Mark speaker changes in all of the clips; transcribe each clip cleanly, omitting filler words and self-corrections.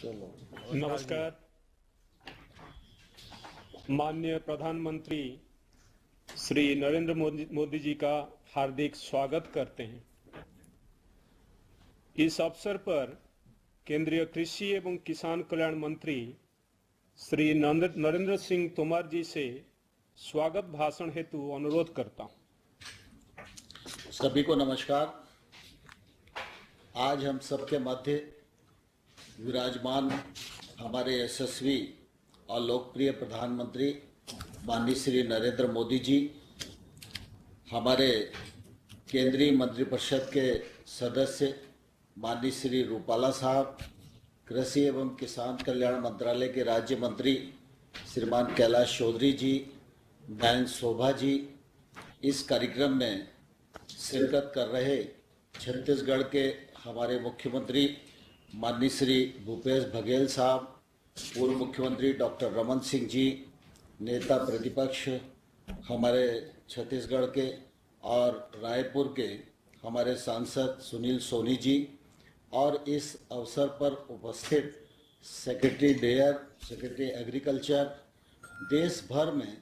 Speaker 1: नमस्कार। माननीय प्रधानमंत्री श्री नरेंद्र मोदी जी का हार्दिक स्वागत करते हैं। इस अवसर पर केंद्रीय कृषि एवं किसान कल्याण मंत्री श्री नरेंद्र सिंह तोमर जी से स्वागत भाषण हेतु अनुरोध करता हूं।
Speaker 2: सभी को नमस्कार। आज हम सबके मध्य विराजमान हमारे यशस्वी और लोकप्रिय प्रधानमंत्री माननीय श्री नरेंद्र मोदी जी, हमारे केंद्रीय मंत्रिपरिषद के सदस्य माननीय श्री रूपाला साहब, कृषि एवं किसान कल्याण मंत्रालय के राज्य मंत्री श्रीमान कैलाश चौधरी जी, बहन शोभा जी, इस कार्यक्रम में शिरकत कर रहे छत्तीसगढ़ के हमारे मुख्यमंत्री माननीय श्री भूपेश बघेल साहब, पूर्व मुख्यमंत्री डॉक्टर रमन सिंह जी, नेता प्रतिपक्ष हमारे छत्तीसगढ़ के और रायपुर के हमारे सांसद सुनील सोनी जी, और इस अवसर पर उपस्थित सेक्रेटरी डेयर, सेक्रेटरी एग्रीकल्चर, देश भर में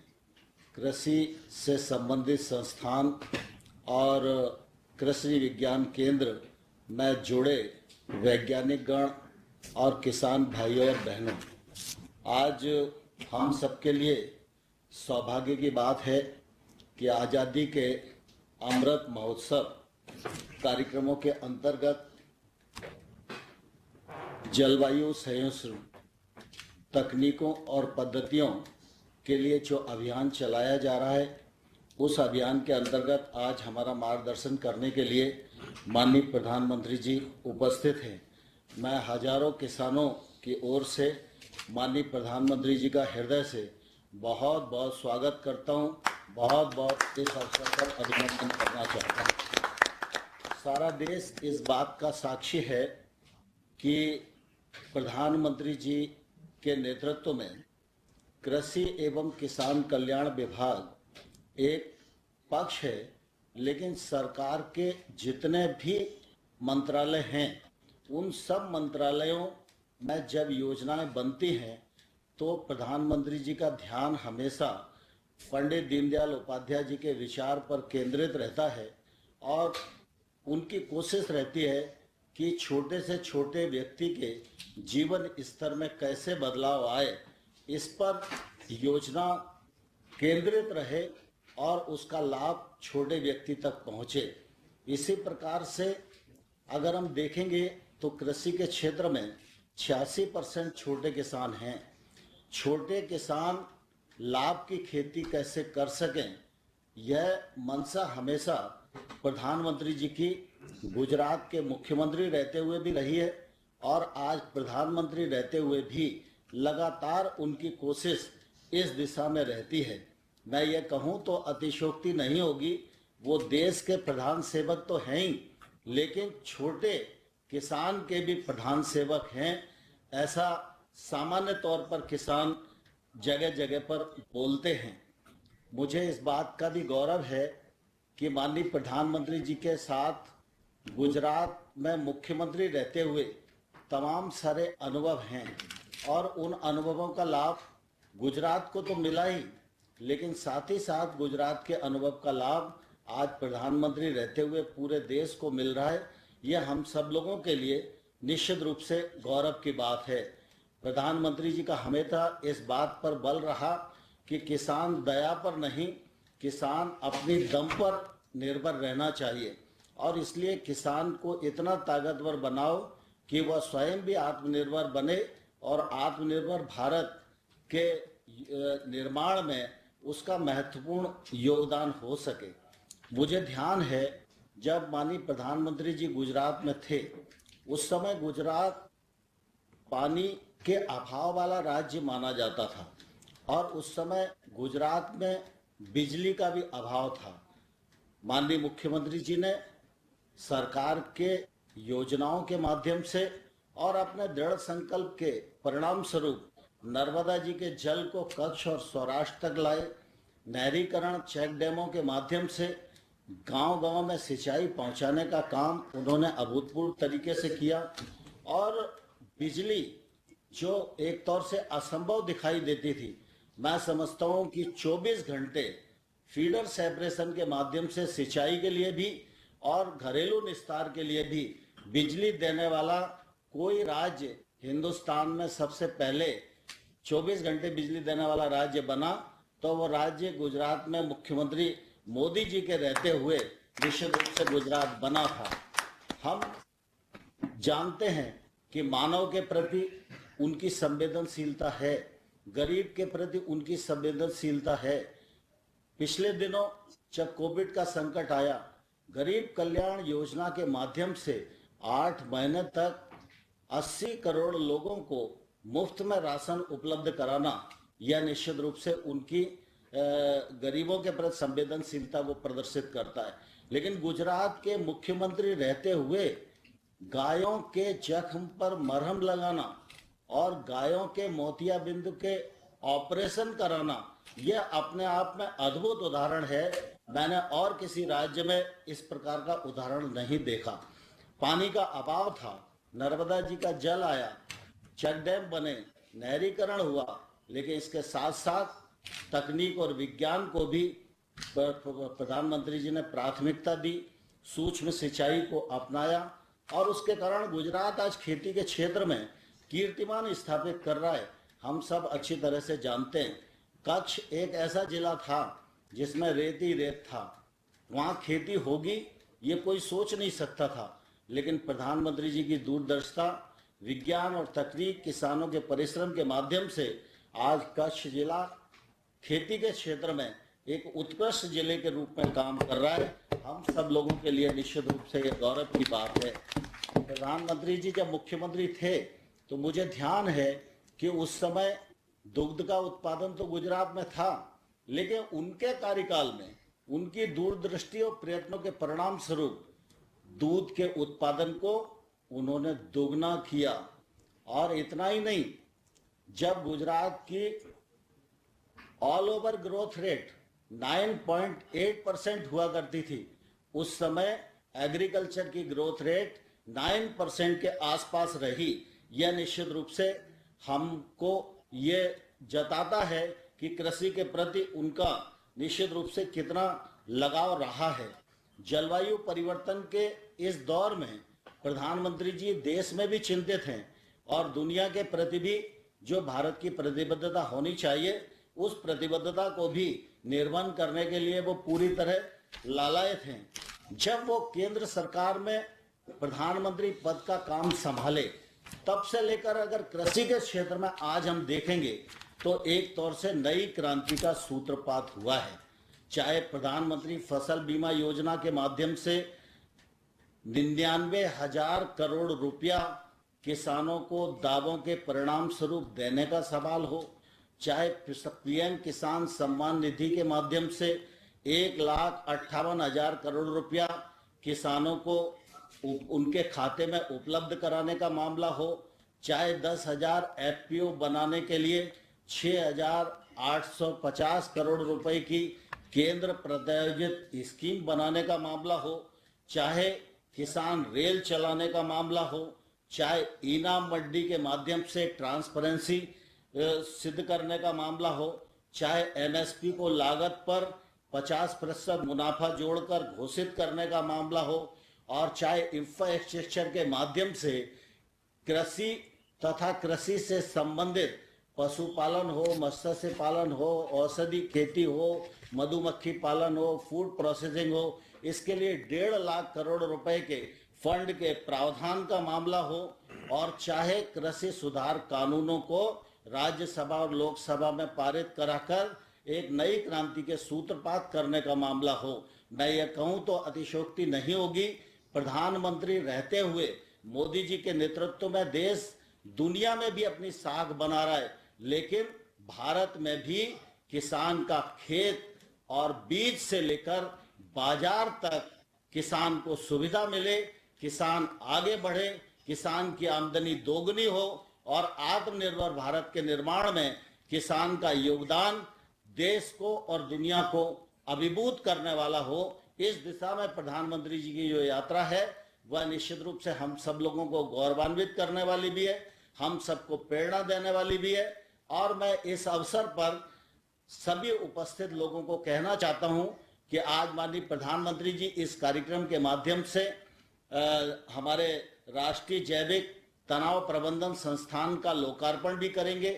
Speaker 2: कृषि से संबंधित संस्थान और कृषि विज्ञान केंद्र में जुड़े वैज्ञानिक गण और किसान भाइयों और बहनों, आज हम सबके लिए सौभाग्य की बात है कि आज़ादी के अमृत महोत्सव कार्यक्रमों के अंतर्गत जलवायु संरक्षण तकनीकों और पद्धतियों के लिए जो अभियान चलाया जा रहा है, उस अभियान के अंतर्गत आज हमारा मार्गदर्शन करने के लिए माननीय प्रधानमंत्री जी उपस्थित हैं। मैं हजारों किसानों की ओर से माननीय प्रधानमंत्री जी का हृदय से बहुत बहुत स्वागत करता हूं, बहुत बहुत इस अवसर पर अभिनंदन करना चाहता हूं। सारा देश इस बात का साक्षी है कि प्रधानमंत्री जी के नेतृत्व में कृषि एवं किसान कल्याण विभाग एक पक्ष है, लेकिन सरकार के जितने भी मंत्रालय हैं, उन सब मंत्रालयों में जब योजनाएं बनती हैं तो प्रधानमंत्री जी का ध्यान हमेशा पंडित दीनदयाल उपाध्याय जी के विचार पर केंद्रित रहता है और उनकी कोशिश रहती है कि छोटे से छोटे व्यक्ति के जीवन स्तर में कैसे बदलाव आए, इस पर योजना केंद्रित रहे और उसका लाभ छोटे व्यक्ति तक पहुंचे। इसी प्रकार से अगर हम देखेंगे तो कृषि के क्षेत्र में 86% छोटे किसान हैं। छोटे किसान लाभ की खेती कैसे कर सकें, यह मंशा हमेशा प्रधानमंत्री जी की गुजरात के मुख्यमंत्री रहते हुए भी रही है और आज प्रधानमंत्री रहते हुए भी लगातार उनकी कोशिश इस दिशा में रहती है। मैं ये कहूँ तो अतिशयोक्ति नहीं होगी, वो देश के प्रधान सेवक तो हैं ही, लेकिन छोटे किसान के भी प्रधान सेवक हैं, ऐसा सामान्य तौर पर किसान जगह जगह पर बोलते हैं। मुझे इस बात का भी गौरव है कि माननीय प्रधानमंत्री जी के साथ गुजरात में मुख्यमंत्री रहते हुए तमाम सारे अनुभव हैं और उन अनुभवों का लाभ गुजरात को तो मिला ही, लेकिन साथ ही साथ गुजरात के अनुभव का लाभ आज प्रधानमंत्री रहते हुए पूरे देश को मिल रहा है। यह हम सब लोगों के लिए निश्चित रूप से गौरव की बात है। प्रधानमंत्री जी का हमेशा इस बात पर बल रहा कि किसान दया पर नहीं, किसान अपनी दम पर निर्भर रहना चाहिए और इसलिए किसान को इतना ताकतवर बनाओ कि वह स्वयं भी आत्मनिर्भर बने और आत्मनिर्भर भारत के निर्माण में उसका महत्वपूर्ण योगदान हो सके। मुझे ध्यान है जब माननीय प्रधानमंत्री जी गुजरात में थे, उस समय गुजरात पानी के अभाव वाला राज्य माना जाता था और उस समय गुजरात में बिजली का भी अभाव था। माननीय मुख्यमंत्री जी ने सरकार के योजनाओं के माध्यम से और अपने दृढ़ संकल्प के परिणाम स्वरूप नर्मदा जी के जल को कच्छ और सौराष्ट्र तक लाए। नहरीकरण, चेक डैमों के माध्यम से गांव-गांव में सिंचाई पहुंचाने का काम उन्होंने अभूतपूर्व तरीके से किया और बिजली जो एक तौर से असंभव दिखाई देती थी, मैं समझता हूं कि 24 घंटे फीडर सेपरेशन के माध्यम से सिंचाई के लिए भी और घरेलू निस्तार के लिए भी बिजली देने वाला कोई राज्य हिंदुस्तान में सबसे पहले 24 घंटे बिजली देने वाला राज्य बना तो वो राज्य गुजरात में मुख्यमंत्री मोदी जी के रहते हुए निश्चित रूप से गुजरात बना था। हम जानते हैं कि मानव के प्रति उनकी संवेदनशीलता है, गरीब के प्रति उनकी संवेदनशीलता है। पिछले दिनों जब कोविड का संकट आया, गरीब कल्याण योजना के माध्यम से 8 महीने तक 80 करोड़ लोगों को मुफ्त में राशन उपलब्ध कराना, यह निश्चित रूप से उनकी गरीबों के प्रति संवेदनशीलता को प्रदर्शित करता है। लेकिन गुजरात के मुख्यमंत्री रहते हुए गायों के जख्म पर मरहम लगाना और गायों के मोतियाबिंद के ऑपरेशन कराना, यह अपने आप में अद्भुत उदाहरण है। मैंने और किसी राज्य में इस प्रकार का उदाहरण नहीं देखा। पानी का अभाव था, नर्मदा जी का जल आया, चेक डैम बने, नहरीकरण हुआ, लेकिन इसके साथ साथ तकनीक और विज्ञान को भी प्रधानमंत्री जी ने प्राथमिकता दी, सूक्ष्म सिंचाई को अपनाया और उसके कारण गुजरात आज खेती के क्षेत्र में कीर्तिमान स्थापित कर रहा है। हम सब अच्छी तरह से जानते हैं, कच्छ एक ऐसा जिला था जिसमें रेत ही रेत था, वहाँ खेती होगी ये कोई सोच नहीं सकता था। लेकिन प्रधानमंत्री जी की दूरदर्शिता, विज्ञान और तकनीक, किसानों के परिश्रम के माध्यम से आज कच्छ जिला खेती के क्षेत्र में एक उत्कृष्ट जिले के रूप में काम कर रहा है। हम सब लोगों के लिए निश्चित रूप से यह गौरव की बात है। प्रधानमंत्री जी जब मुख्यमंत्री थे तो मुझे ध्यान है कि उस समय दुग्ध का उत्पादन तो गुजरात में था, लेकिन उनके कार्यकाल में उनकी दूरदृष्टि और प्रयत्नों के परिणाम स्वरूप दूध के उत्पादन को उन्होंने दोगुना किया। और इतना ही नहीं, जब गुजरात की ऑल ओवर ग्रोथ रेट 9.8% हुआ करती थी, उस समय एग्रीकल्चर की ग्रोथ रेट 9% के आसपास रही। यह निश्चित रूप से हमको ये जताता है कि कृषि के प्रति उनका निश्चित रूप से कितना लगाव रहा है। जलवायु परिवर्तन के इस दौर में प्रधानमंत्री जी देश में भी चिंतित हैं और दुनिया के प्रति भी जो भारत की प्रतिबद्धता होनी चाहिए, उस प्रतिबद्धता को भी निर्वहन करने के लिए वो पूरी तरह लालायत हैं। जब वो केंद्र सरकार में प्रधानमंत्री पद का काम संभाले, तब से लेकर अगर कृषि के क्षेत्र में आज हम देखेंगे तो एक तौर से नई क्रांति का सूत्रपात हुआ है। चाहे प्रधानमंत्री फसल बीमा योजना के माध्यम से 99,000 करोड़ रुपया किसानों को दावों के परिणाम स्वरूप देने का सवाल हो, चाहे पीएम किसान सम्मान निधि के माध्यम से 1,58,000 करोड़ रुपया किसानों को उनके खाते में उपलब्ध कराने का मामला हो, चाहे 10,000 एफपीओ बनाने के लिए 6,850 करोड़ रुपए की केंद्र प्रायोजित स्कीम बनाने का मामला हो, चाहे किसान रेल चलाने का मामला हो, चाहे इनाम मंडी के माध्यम से ट्रांसपेरेंसी सिद्ध करने का मामला हो, चाहे एमएसपी को लागत पर 50% मुनाफा जोड़कर घोषित करने का मामला हो, और चाहे इंफ्रास्ट्रक्चर के माध्यम से कृषि तथा कृषि से संबंधित पशुपालन हो, मत्स्य पालन हो, औषधि खेती हो, मधुमक्खी पालन हो, फूड प्रोसेसिंग हो, इसके लिए 1.5 लाख करोड़ रुपए के फंड के प्रावधान का मामला हो, और चाहे कृषि सुधार कानूनों को राज्यसभा और लोकसभा में पारित कराकर एक नई क्रांति के सूत्रपात करने का मामला हो। मैं ये कहूं तो अतिशयोक्ति नहीं होगी, प्रधानमंत्री रहते हुए मोदी जी के नेतृत्व में देश दुनिया में भी अपनी साख बना रहा है, लेकिन भारत में भी किसान का खेत और बीज से लेकर बाजार तक किसान को सुविधा मिले, किसान आगे बढ़े, किसान की आमदनी दोगुनी हो और आत्मनिर्भर भारत के निर्माण में किसान का योगदान देश को और दुनिया को अभिभूत करने वाला हो। इस दिशा में प्रधानमंत्री जी की जो यात्रा है वह निश्चित रूप से हम सब लोगों को गौरवान्वित करने वाली भी है। हम सबको प्रेरणा देने वाली भी है। और मैं इस अवसर पर सभी उपस्थित लोगों को कहना चाहता हूं कि आज माननीय प्रधानमंत्री जी इस कार्यक्रम के माध्यम से हमारे राष्ट्रीय जैविक तनाव प्रबंधन संस्थान का लोकार्पण भी करेंगे,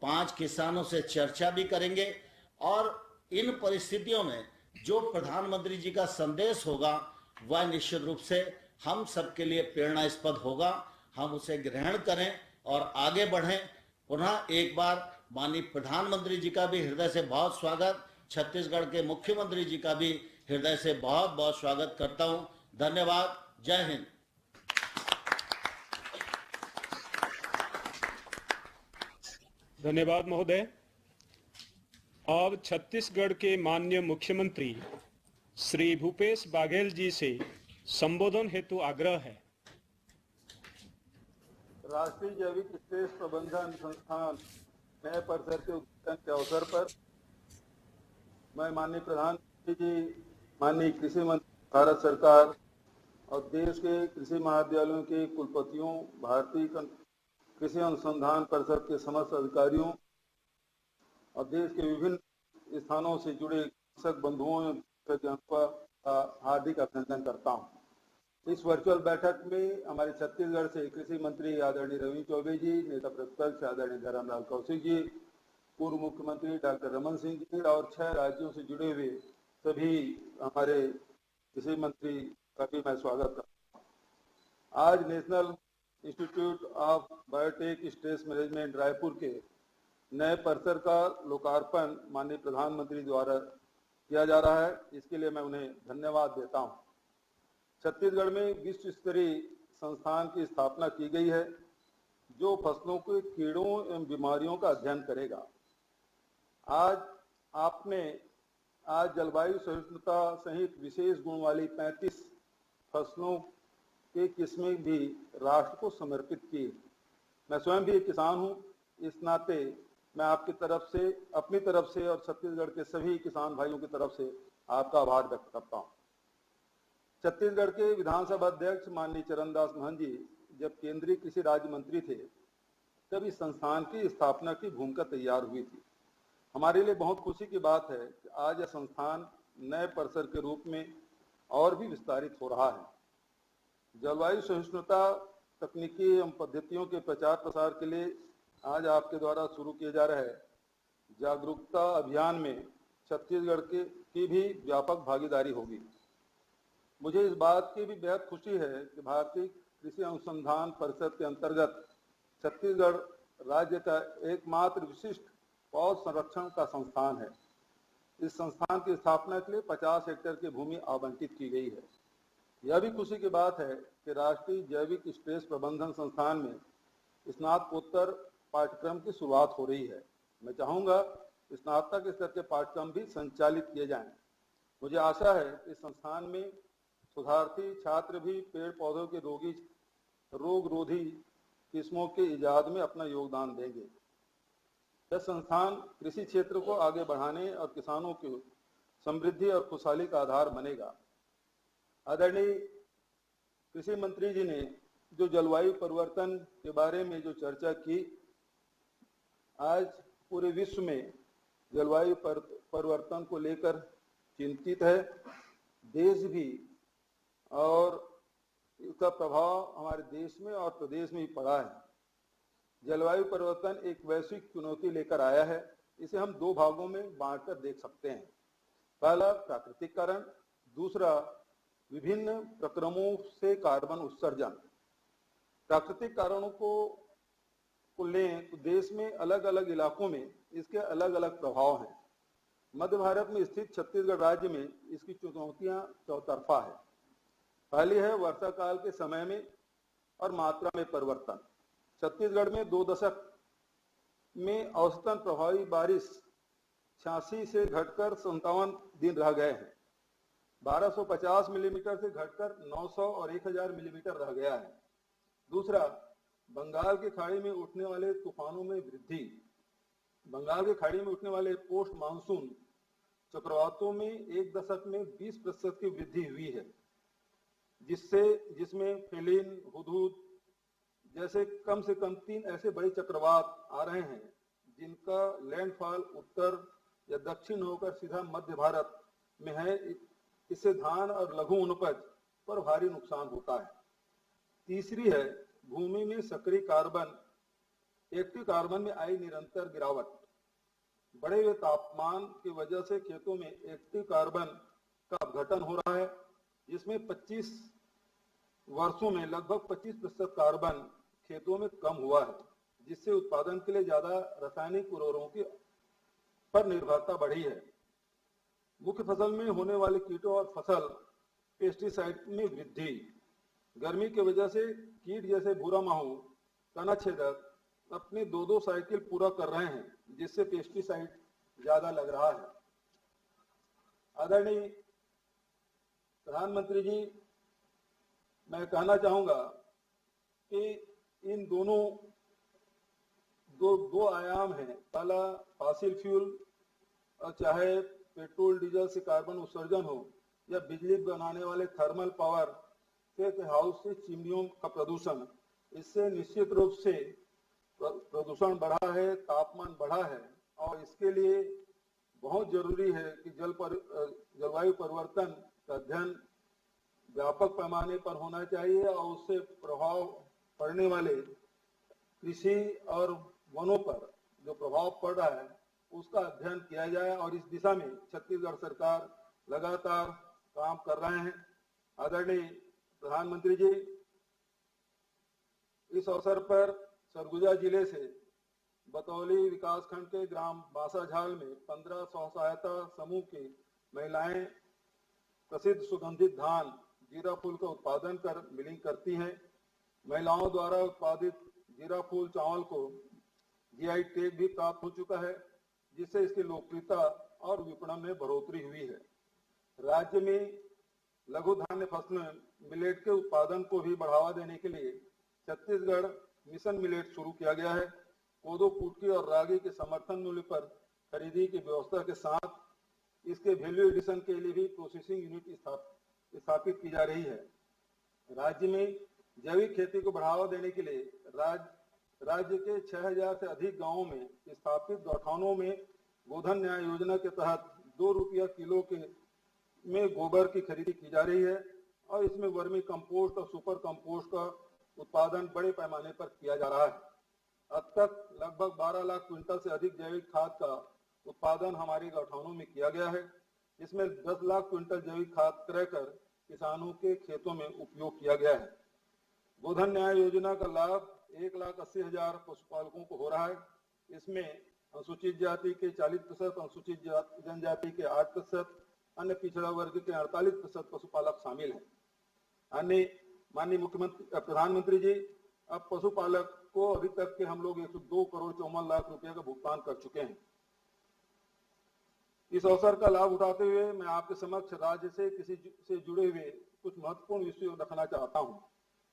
Speaker 2: 5 किसानों से चर्चा भी करेंगे और इन परिस्थितियों में जो प्रधानमंत्री जी का संदेश होगा वह निश्चित रूप से हम सबके लिए प्रेरणास्पद होगा। हम उसे ग्रहण करें और आगे बढ़ें। पुनः एक बार माननीय प्रधानमंत्री जी का भी हृदय से बहुत स्वागत, छत्तीसगढ़ के मुख्यमंत्री जी का भी हृदय से बहुत बहुत स्वागत करता हूं। धन्यवाद। जय हिंद।
Speaker 1: धन्यवाद महोदय। अब छत्तीसगढ़ के माननीय मुख्यमंत्री श्री भूपेश बाघेल जी से संबोधन हेतु आग्रह है।
Speaker 3: राष्ट्रीय जैविक स्ट्रेस प्रबंधन संस्थान नए परिसर के उद्घाटन के अवसर पर मैं माननीय प्रधानमंत्री जी, माननीय कृषि मंत्री भारत सरकार और देश के कृषि महाविद्यालयों के कुलपतियों, भारतीय कृषि अनुसंधान परिषद के समस्त अधिकारियों और देश के विभिन्न स्थानों से जुड़े कृषक बंधुओं वैज्ञानिकों का हार्दिक अभिनंदन करता हूं। इस वर्चुअल बैठक में हमारे छत्तीसगढ़ से कृषि मंत्री आदरणीय रविंद्र चौबे जी, नेता प्रतिपक्ष आदरणीय धरमलाल कौशिक जी, पूर्व मुख्यमंत्री डॉक्टर रमन सिंह जी और 6 राज्यों से जुड़े हुए सभी हमारे कृषि मंत्री का भी मैं स्वागत करता हूँ। आज national Institute of biotech stress management Raipur के नए परिसर का लोकार्पण माननीय प्रधानमंत्री द्वारा किया जा रहा है। इसके लिए मैं उन्हें धन्यवाद देता हूं। छत्तीसगढ़ में विश्व स्तरीय संस्थान की स्थापना की गई है जो फसलों के कीड़ों एवं बीमारियों का अध्ययन करेगा। आज जलवायु सहिष्णुता सहित विशेष गुण वाली 35 फसलों के किस्में भी राष्ट्र को समर्पित की। मैं स्वयं भी एक किसान हूं, इस नाते मैं आपकी तरफ से, अपनी तरफ से और छत्तीसगढ़ के सभी किसान भाइयों की तरफ से आपका आभार व्यक्त करता हूं। छत्तीसगढ़ के विधानसभा अध्यक्ष माननीय चरणदास महंत जी जब केंद्रीय कृषि राज्य मंत्री थे तब इस संस्थान की स्थापना की भूमिका तैयार हुई थी। हमारे लिए बहुत खुशी की बात है कि आज यह संस्थान नए परिसर के रूप में और भी विस्तारित हो रहा है। जलवायु सहिष्णुता तकनीकी एवं पद्धतियों के प्रचार प्रसार के लिए आज आपके द्वारा शुरू किए जा रहे जागरूकता अभियान में छत्तीसगढ़ की भी व्यापक भागीदारी होगी। मुझे इस बात की भी बेहद खुशी है कि भारतीय कृषि अनुसंधान परिषद के अंतर्गत छत्तीसगढ़ राज्य का एकमात्र विशिष्ट पौध संरक्षण का संस्थान है। इस संस्थान की स्थापना के लिए 50 हेक्टेयर की भूमि आवंटित की गई है। यह भी खुशी की बात है कि राष्ट्रीय जैविक स्ट्रेस प्रबंधन संस्थान में स्नातकोत्तर पाठ्यक्रम की शुरुआत हो रही है। मैं चाहूंगा स्नातक स्तर के पाठ्यक्रम भी संचालित किए जाएं। मुझे आशा है कि संस्थान में शोधार्थी छात्र भी पेड़ पौधों के रोग रोधी किस्मों के इजाद में अपना योगदान देंगे। यह संस्थान कृषि क्षेत्र को आगे बढ़ाने और किसानों की समृद्धि और खुशहाली का आधार बनेगा। आदरणीय कृषि मंत्री जी ने जो जलवायु परिवर्तन के बारे में जो चर्चा की, आज पूरे विश्व में जलवायु परिवर्तन को लेकर चिंतित है, देश भी, और इसका प्रभाव हमारे देश में और प्रदेश में भी पड़ा है। जलवायु परिवर्तन एक वैश्विक चुनौती लेकर आया है। इसे हम 2 भागों में बांटकर देख सकते हैं। पहला प्राकृतिक कारण, दूसरा विभिन्न प्रक्रमों से कार्बन उत्सर्जन। प्राकृतिक कारणों को लें तो देश में अलग अलग इलाकों में इसके अलग अलग प्रभाव हैं। मध्य भारत में स्थित छत्तीसगढ़ राज्य में इसकी चुनौतियां चौतरफा है। पहली है वर्षा काल के समय में और मात्रा में परिवर्तन। छत्तीसगढ़ में 2 दशक में औसतन प्रभावी बारिश 86 से घटकर 57 दिन रह गए हैं। 1250 मिलीमीटर से घटकर 900 और 1000 मिलीमीटर रह गया है। दूसरा, बंगाल की खाड़ी में उठने वाले तूफानों में वृद्धि। बंगाल की खाड़ी में उठने वाले पोस्ट मानसून चक्रवातों में 1 दशक में 20% की वृद्धि हुई है, जिसमें फेलिन, हुदहुद, जैसे कम से कम 3 ऐसे बड़े चक्रवात आ रहे हैं जिनका लैंडफॉल उत्तर या दक्षिण होकर सीधा मध्य भारत में है। इससे धान और लघु वनोपज पर भारी नुकसान होता है। तीसरी है भूमि में सक्रिय कार्बन, एक्टिव कार्बन में आई निरंतर गिरावट। बढ़े हुए तापमान की वजह से खेतों में एक्टिव कार्बन का अपघटन हो रहा है, जिसमें 25 वर्षों में लगभग 25% कार्बन खेतों में कम हुआ है, जिससे उत्पादन के लिए ज्यादा रासायनिक उर्वरकों की पर निर्भरता बढ़ी है। मुख्य फसल में होने वाले कीटों और फसल पेस्टिसाइड में वृद्धि। गर्मी की वजह से कीट जैसे भूरा माहू, तना छेदक अपने 2-2 साइकिल पूरा कर रहे हैं, जिससे पेस्टिसाइड ज्यादा लग रहा है। आदरणीय प्रधानमंत्री जी, मैं कहना चाहूंगा कि इन दोनों दो आयाम हैं। पहला फॉसिल फ्यूल, और चाहे पेट्रोल डीजल से कार्बन उत्सर्जन हो या बिजली बनाने वाले थर्मल पावर से हाउस से चिमनियों का प्रदूषण, इससे निश्चित रूप से प्रदूषण बढ़ा है, तापमान बढ़ा है, और इसके लिए बहुत जरूरी है कि जलवायु परिवर्तन का अध्ययन व्यापक पैमाने पर होना चाहिए और उससे प्रभाव पड़ने वाले कृषि और वनों पर जो प्रभाव पड़ रहा है उसका अध्ययन किया जाए, और इस दिशा में छत्तीसगढ़ सरकार लगातार काम कर रहे हैं। आदरणीय प्रधानमंत्री जी, इस अवसर पर सरगुजा जिले से बतौली विकासखंड के ग्राम बासाझाल में 15 स्व सहायता समूह की महिलाएं प्रसिद्ध सुगंधित धान जीरा फूल का उत्पादन कर मिलिंग करती हैं। महिलाओं द्वारा उत्पादित जीरा फूल चावल को जीआई टैग भी प्राप्त हो चुका है, जिससे इसकी लोकप्रियता और विपणन में बढ़ोतरी हुई है। राज्य में लघु धान्य फसलें मिलेट के उत्पादन को भी बढ़ावा देने के लिए छत्तीसगढ़ मिशन मिलेट शुरू किया गया है। कोदो, कुटकी और रागी के समर्थन मूल्य पर खरीदी की व्यवस्था के साथ इसके वैल्यू एडिशन के लिए भी प्रोसेसिंग यूनिट स्थापित की जा रही है। राज्य में जैविक खेती को बढ़ावा देने के लिए राज्य के 6000 से अधिक गांवों में स्थापित गौठानों में गोधन न्याय योजना के तहत 2 रुपया किलो के में गोबर की खरीदी की जा रही है, और इसमें वर्मी कंपोस्ट और सुपर कंपोस्ट का उत्पादन बड़े पैमाने पर किया जा रहा है। अब तक लगभग 12 लाख क्विंटल से अधिक जैविक खाद का उत्पादन हमारे गौठानों में किया गया है। इसमें 10 लाख क्विंटल जैविक खाद क्रय कर किसानों के खेतों में उपयोग किया गया है। गोधन न्याय योजना का लाभ 1,80,000 पशुपालकों को हो रहा है। इसमें अनुसूचित जाति के 40%, अनुसूचित जनजाति के 8%, अन्य पिछड़ा वर्ग के 48% पशुपालक शामिल हैं। अन्य माननीय मुख्यमंत्री प्रधानमंत्री जी, अब पशुपालक को अभी तक के हम लोग 102 करोड़ 54 लाख रुपए का भुगतान कर चुके हैं। इस अवसर का लाभ उठाते हुए मैं आपके समक्ष राज्य से किसी से जुड़े हुए कुछ महत्वपूर्ण विषय रखना चाहता हूं।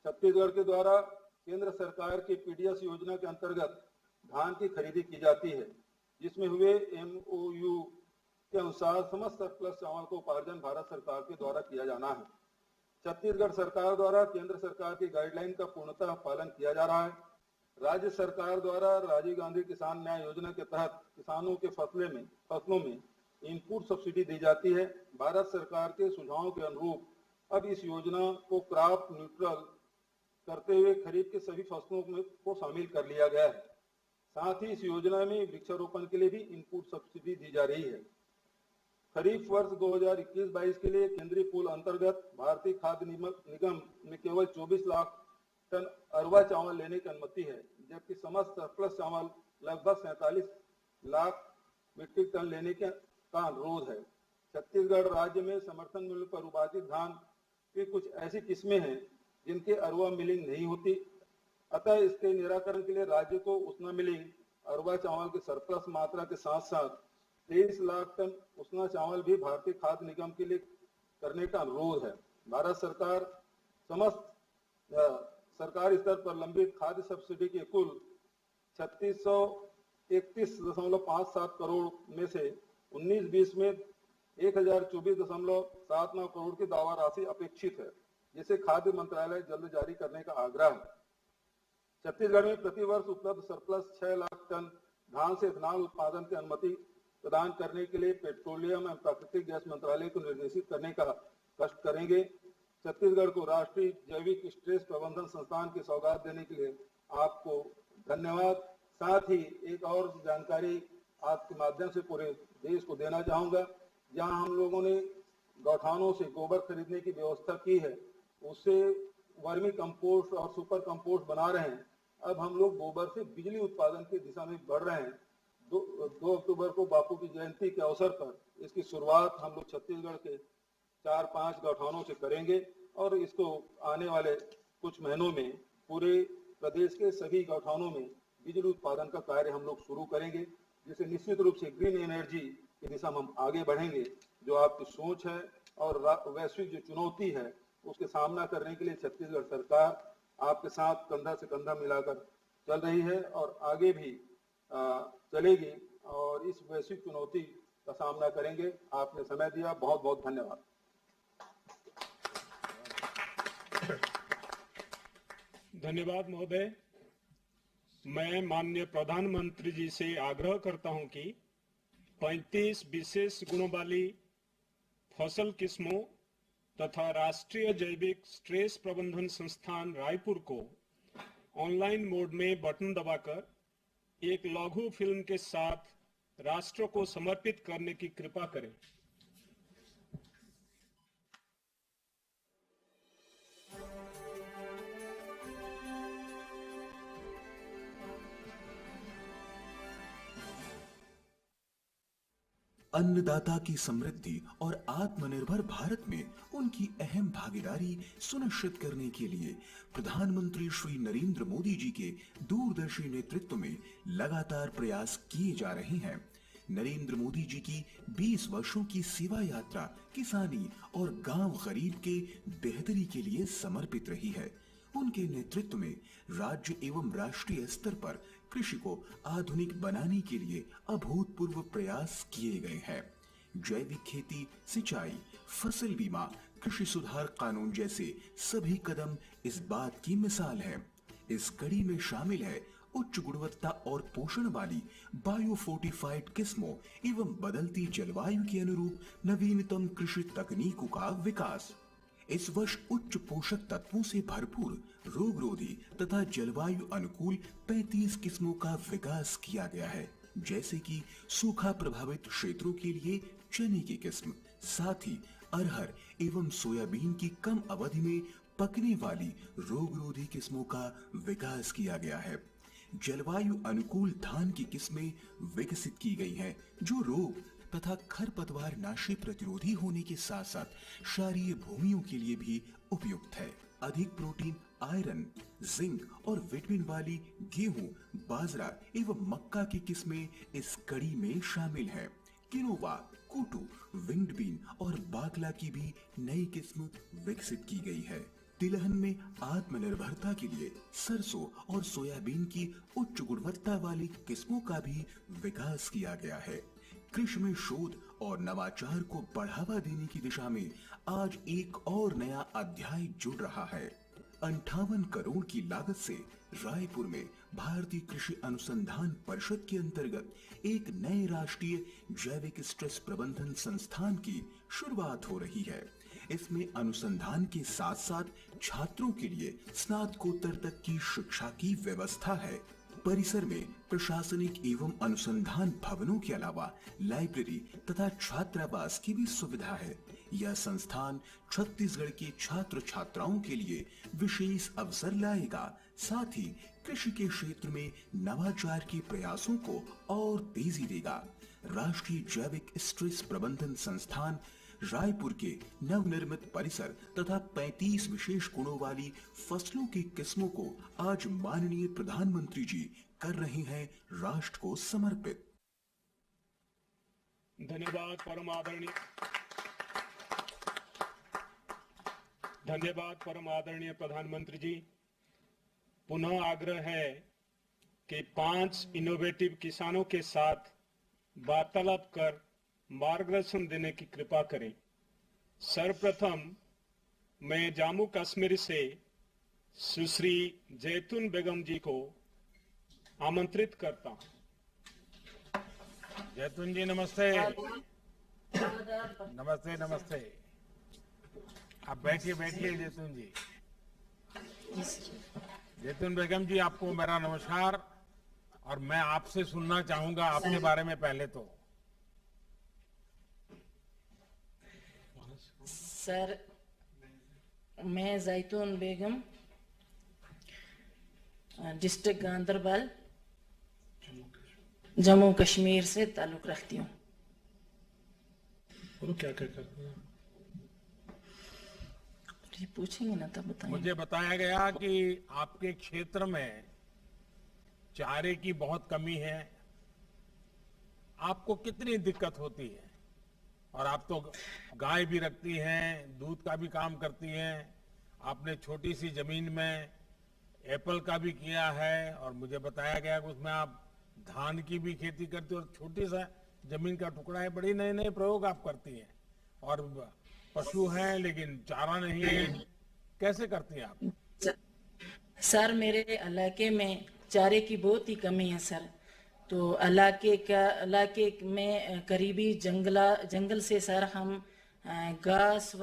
Speaker 3: छत्तीसगढ़ के द्वारा केंद्र सरकार की पीडीएस योजना के अंतर्गत धान की खरीदी की जाती है, जिसमें हुए MOU के अनुसार समस्त सरप्लस चावल का उपार्जन भारत सरकार के द्वारा किया जाना है। छत्तीसगढ़ सरकार द्वारा केंद्र सरकार की गाइडलाइन का पूर्णतः पालन किया जा रहा है। राज्य सरकार द्वारा राजीव गांधी किसान न्याय योजना के तहत किसानों के फसलों में इनपुट सब्सिडी दी जाती है। भारत सरकार के सुझावों के अनुरूप अब इस योजना को क्रॉप न्यूट्रल करते हुए खरीफ के सभी फसलों को शामिल कर लिया गया है। साथ ही इस योजना में वृक्षारोपण के लिए भी इनपुट सब्सिडी दी जा रही है। खरीफ वर्ष 2021-22 के लिए केंद्रीय पूल अंतर्गत भारतीय खाद्य निगम में केवल 24 लाख टन अरवा चावल लेने की अनुमति है, जबकि समस्त सरप्लस चावल लगभग 47 लाख मीट्रिक टन लेने का अनुरोध है। छत्तीसगढ़ राज्य में समर्थन मूल्य पर उपार्जित धान की कुछ ऐसी किस्में हैं जिनके अरवा मिलिंग नहीं होती, अतः इसके निराकरण के लिए राज्य को उसना मिलिंग अरवा चावल के सरप्लस मात्रा के साथ साथ 23 लाख टन उसना चावल भी भारतीय खाद्य निगम के लिए करने का अनुरोध है। भारत सरकार समस्त सरकारी स्तर पर लंबित खाद्य सब्सिडी के कुल 3631.57 करोड़ में से 19-20 में 1024.79 करोड़ की दावा राशि अपेक्षित है, जिसे खाद्य मंत्रालय जल्द जारी करने का आग्रह है। छत्तीसगढ़ में प्रतिवर्ष उपलब्ध सरप्लस 6 लाख टन धान से इथेनॉल उत्पादन की अनुमति प्रदान करने के लिए पेट्रोलियम एवं प्राकृतिक गैस मंत्रालय को निर्देशित करने का कष्ट करेंगे। छत्तीसगढ़ को राष्ट्रीय जैविक स्ट्रेस प्रबंधन संस्थान की सौगात देने के लिए आपको धन्यवाद। साथ ही एक और जानकारी आपके माध्यम से पूरे देश को देना चाहूंगा। जहां हम लोगों ने गौठानों से गोबर खरीदने की व्यवस्था की है, उससे वर्मी कंपोस्ट और सुपर कंपोस्ट बना रहे हैं। अब हम लोग गोबर से बिजली उत्पादन की दिशा में बढ़ रहे हैं। 2 अक्टूबर को बापू की जयंती के अवसर पर इसकी शुरुआत हम लोग छत्तीसगढ़ के 4-5 गौठानों से करेंगे और इसको आने वाले कुछ महीनों में पूरे प्रदेश के सभी गौठानों में बिजली उत्पादन का कार्य हम लोग शुरू करेंगे, जिससे निश्चित रूप से ग्रीन एनर्जी की दिशा में हम आगे बढ़ेंगे। जो आपकी सोच है और वैश्विक जो चुनौती है उसके सामना करने के लिए छत्तीसगढ़ सरकार आपके साथ कंधा से कंधा मिलाकर चल रही है और आगे भी चलेगी और इस वैश्विक चुनौती का सामना करेंगे। आपने समय दिया, बहुत बहुत धन्यवाद।
Speaker 1: धन्यवाद महोदय। मैं माननीय प्रधानमंत्री जी से आग्रह करता हूं कि 35 विशेष गुणों वाली फसल किस्मों तथा राष्ट्रीय जैविक स्ट्रेस प्रबंधन संस्थान रायपुर को ऑनलाइन मोड में बटन दबाकर एक लघु फिल्म के साथ राष्ट्र को समर्पित करने की कृपा करें।
Speaker 4: अन्नदाता की समृद्धि और आत्मनिर्भर भारत में उनकी अहम भागीदारी सुनिश्चित करने के लिए प्रधानमंत्री श्री नरेंद्र मोदी जी के दूरदर्शी नेतृत्व में लगातार प्रयास किए जा रहे हैं। नरेंद्र मोदी जी की 20 वर्षों की सेवा यात्रा किसानी और गांव गरीब के बेहतरी के लिए समर्पित रही है। उनके नेतृत्व में राज्य एवं राष्ट्रीय स्तर पर कृषि को आधुनिक बनाने के लिए अभूतपूर्व प्रयास किए गए हैं। जैविक खेती, सिंचाई, फसल बीमा, कृषि सुधार कानून जैसे सभी कदम इस बात की मिसाल है। इस कड़ी में शामिल है उच्च गुणवत्ता और पोषण वाली बायो फोर्टिफाइड किस्मों एवं बदलती जलवायु के अनुरूप नवीनतम कृषि तकनीकों का विकास। इस वर्ष उच्च पोषक तत्वों से भरपूर रोगरोधी तथा जलवायु अनुकूल 35 किस्मों का विकास किया गया है, जैसे कि सूखा प्रभावित क्षेत्रों के लिए चने की किस्म, साथ ही अरहर एवं सोयाबीन की कम अवधि में पकने वाली रोगरोधी किस्मों का विकास किया गया है। जलवायु अनुकूल धान की किस्में विकसित की गई हैं, जो रोग तथा खरपतवार नाशी प्रतिरोधी होने के साथ साथ क्षारीय भूमियों के लिए भी उपयुक्त है। अधिक प्रोटीन, आयरन, जिंक और विटामिन वाली गेहूं, बाजरा एवं मक्का की किस्में इस कड़ी में शामिल हैं। किनोवा, कोटू, विंग्ड बीन और बाकला की भी नई किस्म विकसित की गई है। तिलहन में आत्मनिर्भरता के लिए सरसों और सोयाबीन की उच्च गुणवत्ता वाली किस्मों का भी विकास किया गया है। कृषि में शोध और नवाचार को बढ़ावा देने की दिशा में आज एक और नया अध्याय जुड़ रहा है। 58 करोड़ की लागत से रायपुर में भारतीय कृषि अनुसंधान परिषद के अंतर्गत एक नए राष्ट्रीय जैविक स्ट्रेस प्रबंधन संस्थान की शुरुआत हो रही है। इसमें अनुसंधान के साथ साथ छात्रों के लिए स्नातकोत्तर तक की शिक्षा की व्यवस्था है। परिसर में प्रशासनिक एवं अनुसंधान भवनों के अलावा लाइब्रेरी तथा छात्रावास की भी सुविधा है। यह संस्थान छत्तीसगढ़ के छात्र छात्राओं के लिए विशेष अवसर लाएगा, साथ ही कृषि के क्षेत्र में नवाचार के प्रयासों को और तेजी देगा। राष्ट्रीय जैविक स्ट्रेस प्रबंधन संस्थान रायपुर के नवनिर्मित परिसर तथा 35 विशेष गुणों वाली फसलों की किस्मों को आज माननीय प्रधानमंत्री जी कर रहे हैं राष्ट्र को समर्पित।
Speaker 1: धन्यवाद परम आदरणीय प्रधानमंत्री जी। पुनः आग्रह है कि 5 इनोवेटिव किसानों के साथ वार्तालाप कर मार्गदर्शन देने की कृपा करें। सर्वप्रथम मैं जम्मू कश्मीर से सुश्री जैतून बेगम जी को आमंत्रित करता हूं।
Speaker 5: जैतून जी नमस्ते। नमस्ते नमस्ते। आप बैठिए बैठिए जैतून जी। जैतून बेगम जी, आपको मेरा नमस्कार। और मैं आपसे सुनना चाहूंगा आपके बारे में पहले तो।
Speaker 6: सर, मैं जैतून बेगम, डिस्ट्रिक्ट गांदरबल, जम्मू कश्मीर से ताल्लुक रखती हूँ।
Speaker 1: और क्या क्या करते हैं?
Speaker 6: ये पूछेंगे ना तब बताएंगे।
Speaker 5: मुझे बताया गया कि आपके क्षेत्र में चारे की बहुत कमी है। आपको कितनी दिक्कत होती है? और आप तो गाय भी रखती हैं, दूध का भी काम करती हैं। आपने छोटी सी जमीन में एप्पल का भी किया है, और मुझे बताया गया कि उसमें आप धान की भी खेती करती हैं, और छोटी सा जमीन का टुकड़ा है। बड़ी नए नए प्रयोग आप करती हैं। और पशु हैं लेकिन चारा नहीं है, कैसे करती हैं आप?
Speaker 6: सर, मेरे इलाके में चारे की बहुत ही कमी है सर। तो इलाके में करीबी जंगल से सर हम घास व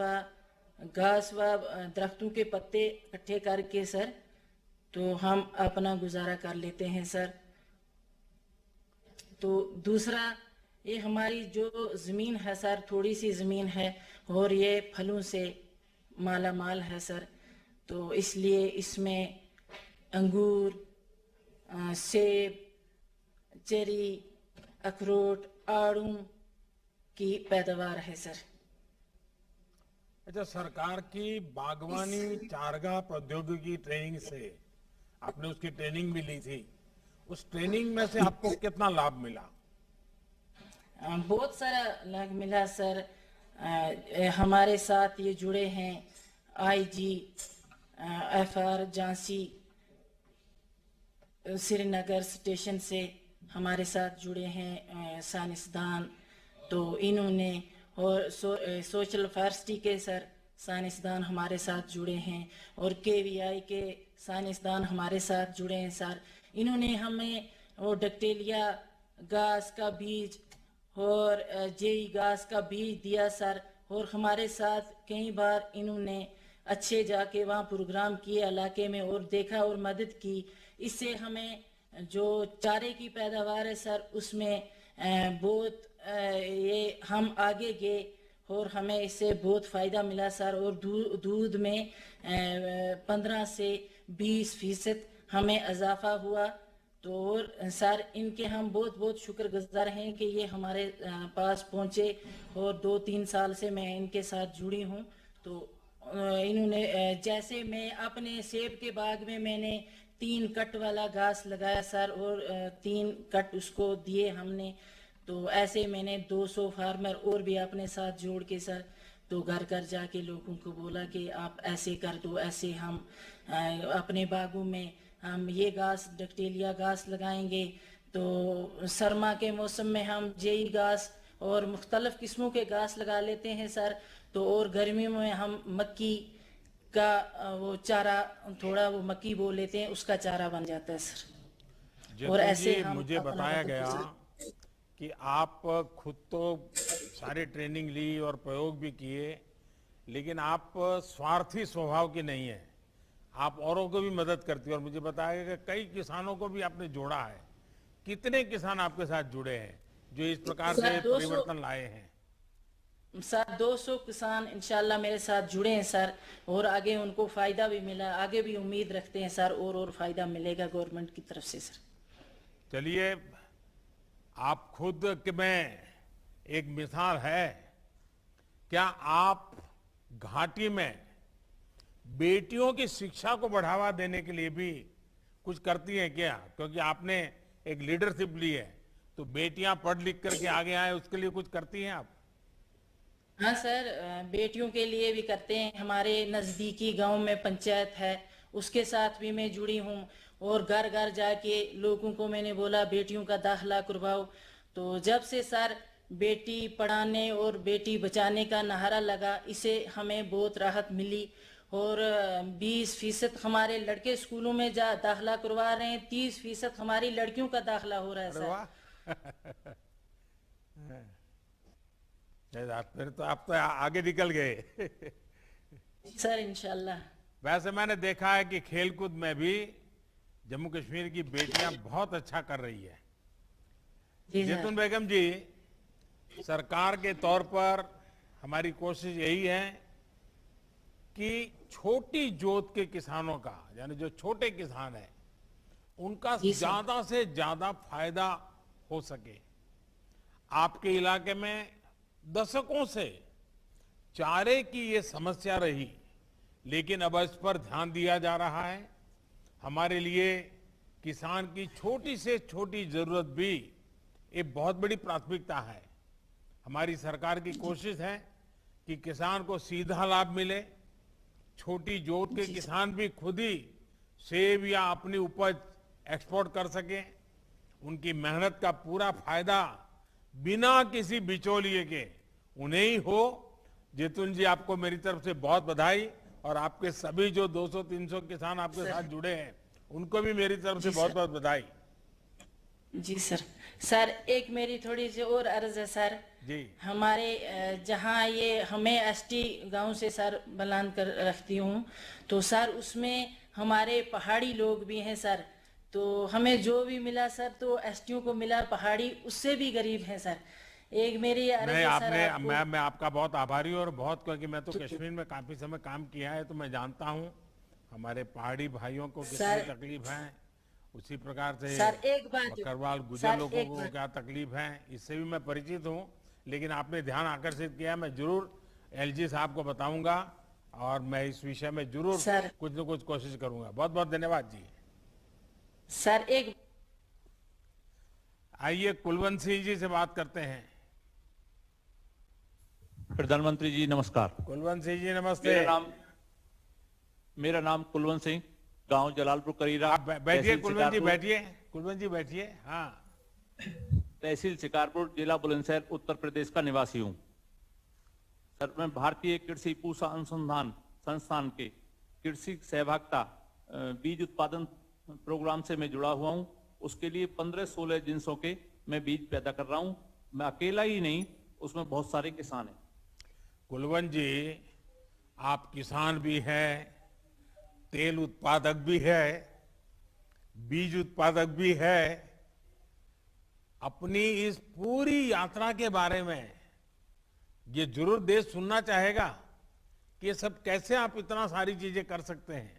Speaker 6: दरख्तों के पत्ते इकट्ठे करके सर तो हम अपना गुजारा कर लेते हैं सर। तो दूसरा, ये हमारी जो ज़मीन है सर, थोड़ी सी ज़मीन है और ये फलों से माला माल है सर। तो इसलिए इसमें अंगूर, सेब, चेरी, अखरोट, आड़ू की पैदावार है सर।
Speaker 5: अच्छा, सरकार की बागवानी चारागाह प्रौद्योगिकी ट्रेनिंग से आपने उसकी ट्रेनिंग भी ली थी। उस ट्रेनिंग में से आपको कितना लाभ मिला?
Speaker 6: बहुत सारा लाभ मिला सर। हमारे साथ ये जुड़े हैं IG, FR Jhansi, Srinagar station से हमारे साथ जुड़े हैं साइंसदान। तो इन्होंने और सोशल यूनिवर्सिटी के सर साइंसदान हमारे साथ जुड़े हैं, और KVI के साइंसदान हमारे साथ जुड़े हैं सर। इन्होंने हमें वो डक्टेलिया घास का बीज और जेई घास का बीज दिया सर। और हमारे साथ कई बार इन्होंने अच्छे जाके वहाँ प्रोग्राम किए इलाके में और देखा और मदद की। इससे हमें जो चारे की पैदावार है सर, उसमें बहुत ये हम आगे गए और हमें इससे बहुत फ़ायदा मिला सर। और दूध में 15 से 20% हमें इजाफा हुआ। तो और सर, इनके हम बहुत बहुत शुक्रगुजार हैं कि ये हमारे पास पहुँचे, और 2-3 साल से मैं इनके साथ जुड़ी हूँ। तो इन्होंने जैसे मैं अपने सेब के बाग में मैंने 3 कट वाला घास लगाया सर, और 3 कट उसको दिए हमने। तो ऐसे मैंने 200 फार्मर और भी अपने साथ जोड़ के सर तो घर घर जाके लोगों को बोला कि आप ऐसे कर दो, ऐसे हम अपने बागों में हम ये घास डक्टेलिया घास लगाएंगे। तो सरमा के मौसम में हम जेई घास और मुख्तलिफ किस्मों के घास लगा लेते हैं सर। तो और गर्मियों में हम मक्की का वो चारा, थोड़ा वो मक्की बो लेते हैं, उसका चारा बन जाता है सर। और ऐसे हम
Speaker 5: मुझे बताया गया कि आप खुद तो सारी ट्रेनिंग ली और प्रयोग भी किए, लेकिन आप स्वार्थी स्वभाव की नहीं है। आप औरों को भी मदद करती है। और मुझे बताया गया कि कई किसानों को भी आपने जोड़ा है। कितने किसान आपके साथ जुड़े हैं जो इस प्रकार से परिवर्तन लाए हैं?
Speaker 6: सर 200 किसान इंशाल्लाह मेरे साथ जुड़े हैं सर, और आगे उनको फायदा भी मिला, आगे भी उम्मीद रखते हैं सर और फायदा मिलेगा गवर्नमेंट की तरफ से सर।
Speaker 5: चलिए, आप खुद में एक मिसाल है। क्या आप घाटी में बेटियों की शिक्षा को बढ़ावा देने के लिए भी कुछ करती हैं क्या? क्योंकि आपने एक लीडरशिप ली है, तो बेटियां पढ़ लिख करके आगे आए, उसके लिए कुछ करती हैं आप?
Speaker 6: हाँ सर, बेटियों के लिए भी करते हैं। हमारे नज़दीकी गांव में पंचायत है, उसके साथ भी मैं जुड़ी हूँ, और घर घर जाके लोगों को मैंने बोला बेटियों का दाखिला करवाओ। तो जब से सर बेटी पढ़ाने और बेटी बचाने का नारा लगा, इसे हमें बहुत राहत मिली। और 20% हमारे लड़के स्कूलों में दाखिला करवा रहे हैं, 30% हमारी लड़कियों का दाखिला हो रहा है
Speaker 5: अरे
Speaker 6: सर।
Speaker 5: वाह फिर तो आप तो आगे निकल गए।
Speaker 6: सर इंशाल्लाह।
Speaker 5: वैसे मैंने देखा है कि खेलकूद में भी जम्मू कश्मीर की बेटियां बहुत अच्छा कर रही है।
Speaker 6: जी सर।
Speaker 5: जैतून बेगम जी, सरकार के तौर पर हमारी कोशिश यही है कि छोटी जोत के किसानों का, यानी जो छोटे किसान हैं, उनका
Speaker 6: जी सर।
Speaker 5: ज्यादा से ज्यादा फायदा हो सके। आपके इलाके में दशकों से चारे की ये समस्या रही, लेकिन अब इस पर ध्यान दिया जा रहा है। हमारे लिए किसान की छोटी से छोटी जरूरत भी एक बहुत बड़ी प्राथमिकता है। हमारी सरकार की कोशिश है कि किसान को सीधा लाभ मिले। छोटी जोत के किसान भी खुद ही सेब या अपनी उपज एक्सपोर्ट कर सकें। उनकी मेहनत का पूरा फायदा बिना किसी बिचौलिए के उन्हें ही हो। जैतून जी, आपको मेरी तरफ से बहुत बधाई, और आपके सभी जो 200-300 किसान आपके साथ जुड़े हैं उनको भी मेरी तरफ से बहुत बहुत बधाई।
Speaker 6: जी सर। सर एक मेरी थोड़ी सी और अर्ज है सर
Speaker 5: जी।
Speaker 6: हमारे जहाँ ये हमें एसटी गांव से सर बलान कर रखती हूँ, तो सर उसमें हमारे पहाड़ी लोग भी हैं सर। तो हमें जो भी मिला सर तो एसटीओ को मिला, पहाड़ी उससे भी गरीब हैं सर। एक मेरी अर्ज
Speaker 5: नहीं,
Speaker 6: है सर
Speaker 5: आपने मैं आपका बहुत आभारी हूँ, और बहुत, क्योंकि मैं तो कश्मीर में काफी समय काम किया है, तो मैं जानता हूँ हमारे पहाड़ी भाइयों को कितनी तकलीफ है। उसी प्रकार से
Speaker 6: सर एक बात
Speaker 5: बकरवाल गुजर लोगों को क्या तकलीफ है, इससे भी मैं परिचित हूँ। लेकिन आपने ध्यान आकर्षित किया, मैं जरूर एलजी साहब को बताऊंगा, और मैं इस विषय में जरूर कुछ न कुछ कोशिश करूंगा। बहुत बहुत धन्यवाद जी।
Speaker 6: सर एक
Speaker 5: आइए कुलवंत सिंह जी से बात करते हैं।
Speaker 7: प्रधानमंत्री जी नमस्कार।
Speaker 5: कुलवंत सिंह जी नमस्ते।
Speaker 7: मेरा नाम कुलवंत सिंह, गांव जलालपुर करीरा।
Speaker 5: आप बैठिए कुलवंत जी, बैठिए कुलवंत जी, बैठिए। हाँ।
Speaker 7: तहसील शिकारपुर, जिला बुलंदशहर, उत्तर प्रदेश का निवासी हूं। सर, मैं भारतीय कृषि पूषा अनुसंधान संस्थान के कृषि सहभागिता बीज उत्पादन प्रोग्राम से मैं जुड़ा हुआ हूं। उसके लिए 15-16 जिनसों के मैं बीज पैदा कर रहा हूं। मैं अकेला ही नहीं, उसमें बहुत सारे किसान हैं।
Speaker 5: कुलवंत जी, आप किसान भी हैं, तेल उत्पादक भी है, बीज उत्पादक भी है। अपनी इस पूरी यात्रा के बारे में ये जरूर देश सुनना चाहेगा कि ये सब कैसे आप इतना सारी चीजें कर सकते हैं।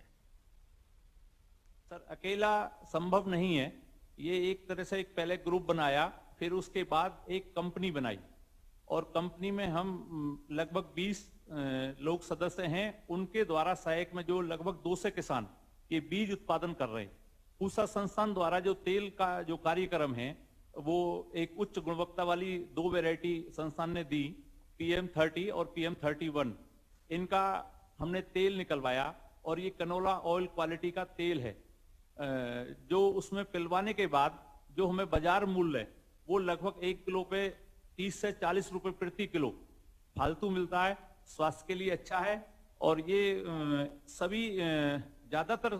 Speaker 7: सर, अकेला संभव नहीं है। ये एक तरह से एक पहले ग्रुप बनाया, फिर उसके बाद एक कंपनी बनाई, और कंपनी में हम लगभग 20 लोग सदस्य हैं। उनके द्वारा सहायक में जो लगभग 200 किसान ये बीज उत्पादन कर रहे हैं। पूषा संस्थान द्वारा जो तेल का जो कार्यक्रम है, वो एक उच्च गुणवत्ता वाली 2 वैरायटी संस्थान ने दी, PM30 और PM31। इनका हमने तेल निकलवाया, और ये कनोला ऑयल क्वालिटी का तेल है। जो उसमें पिलवाने के बाद जो हमें बाजार मूल्य है, वो लगभग 1 किलो पे 30 से 40 रुपए प्रति किलो फालतू मिलता है। स्वास्थ्य के लिए अच्छा है। और ये सभी ज्यादातर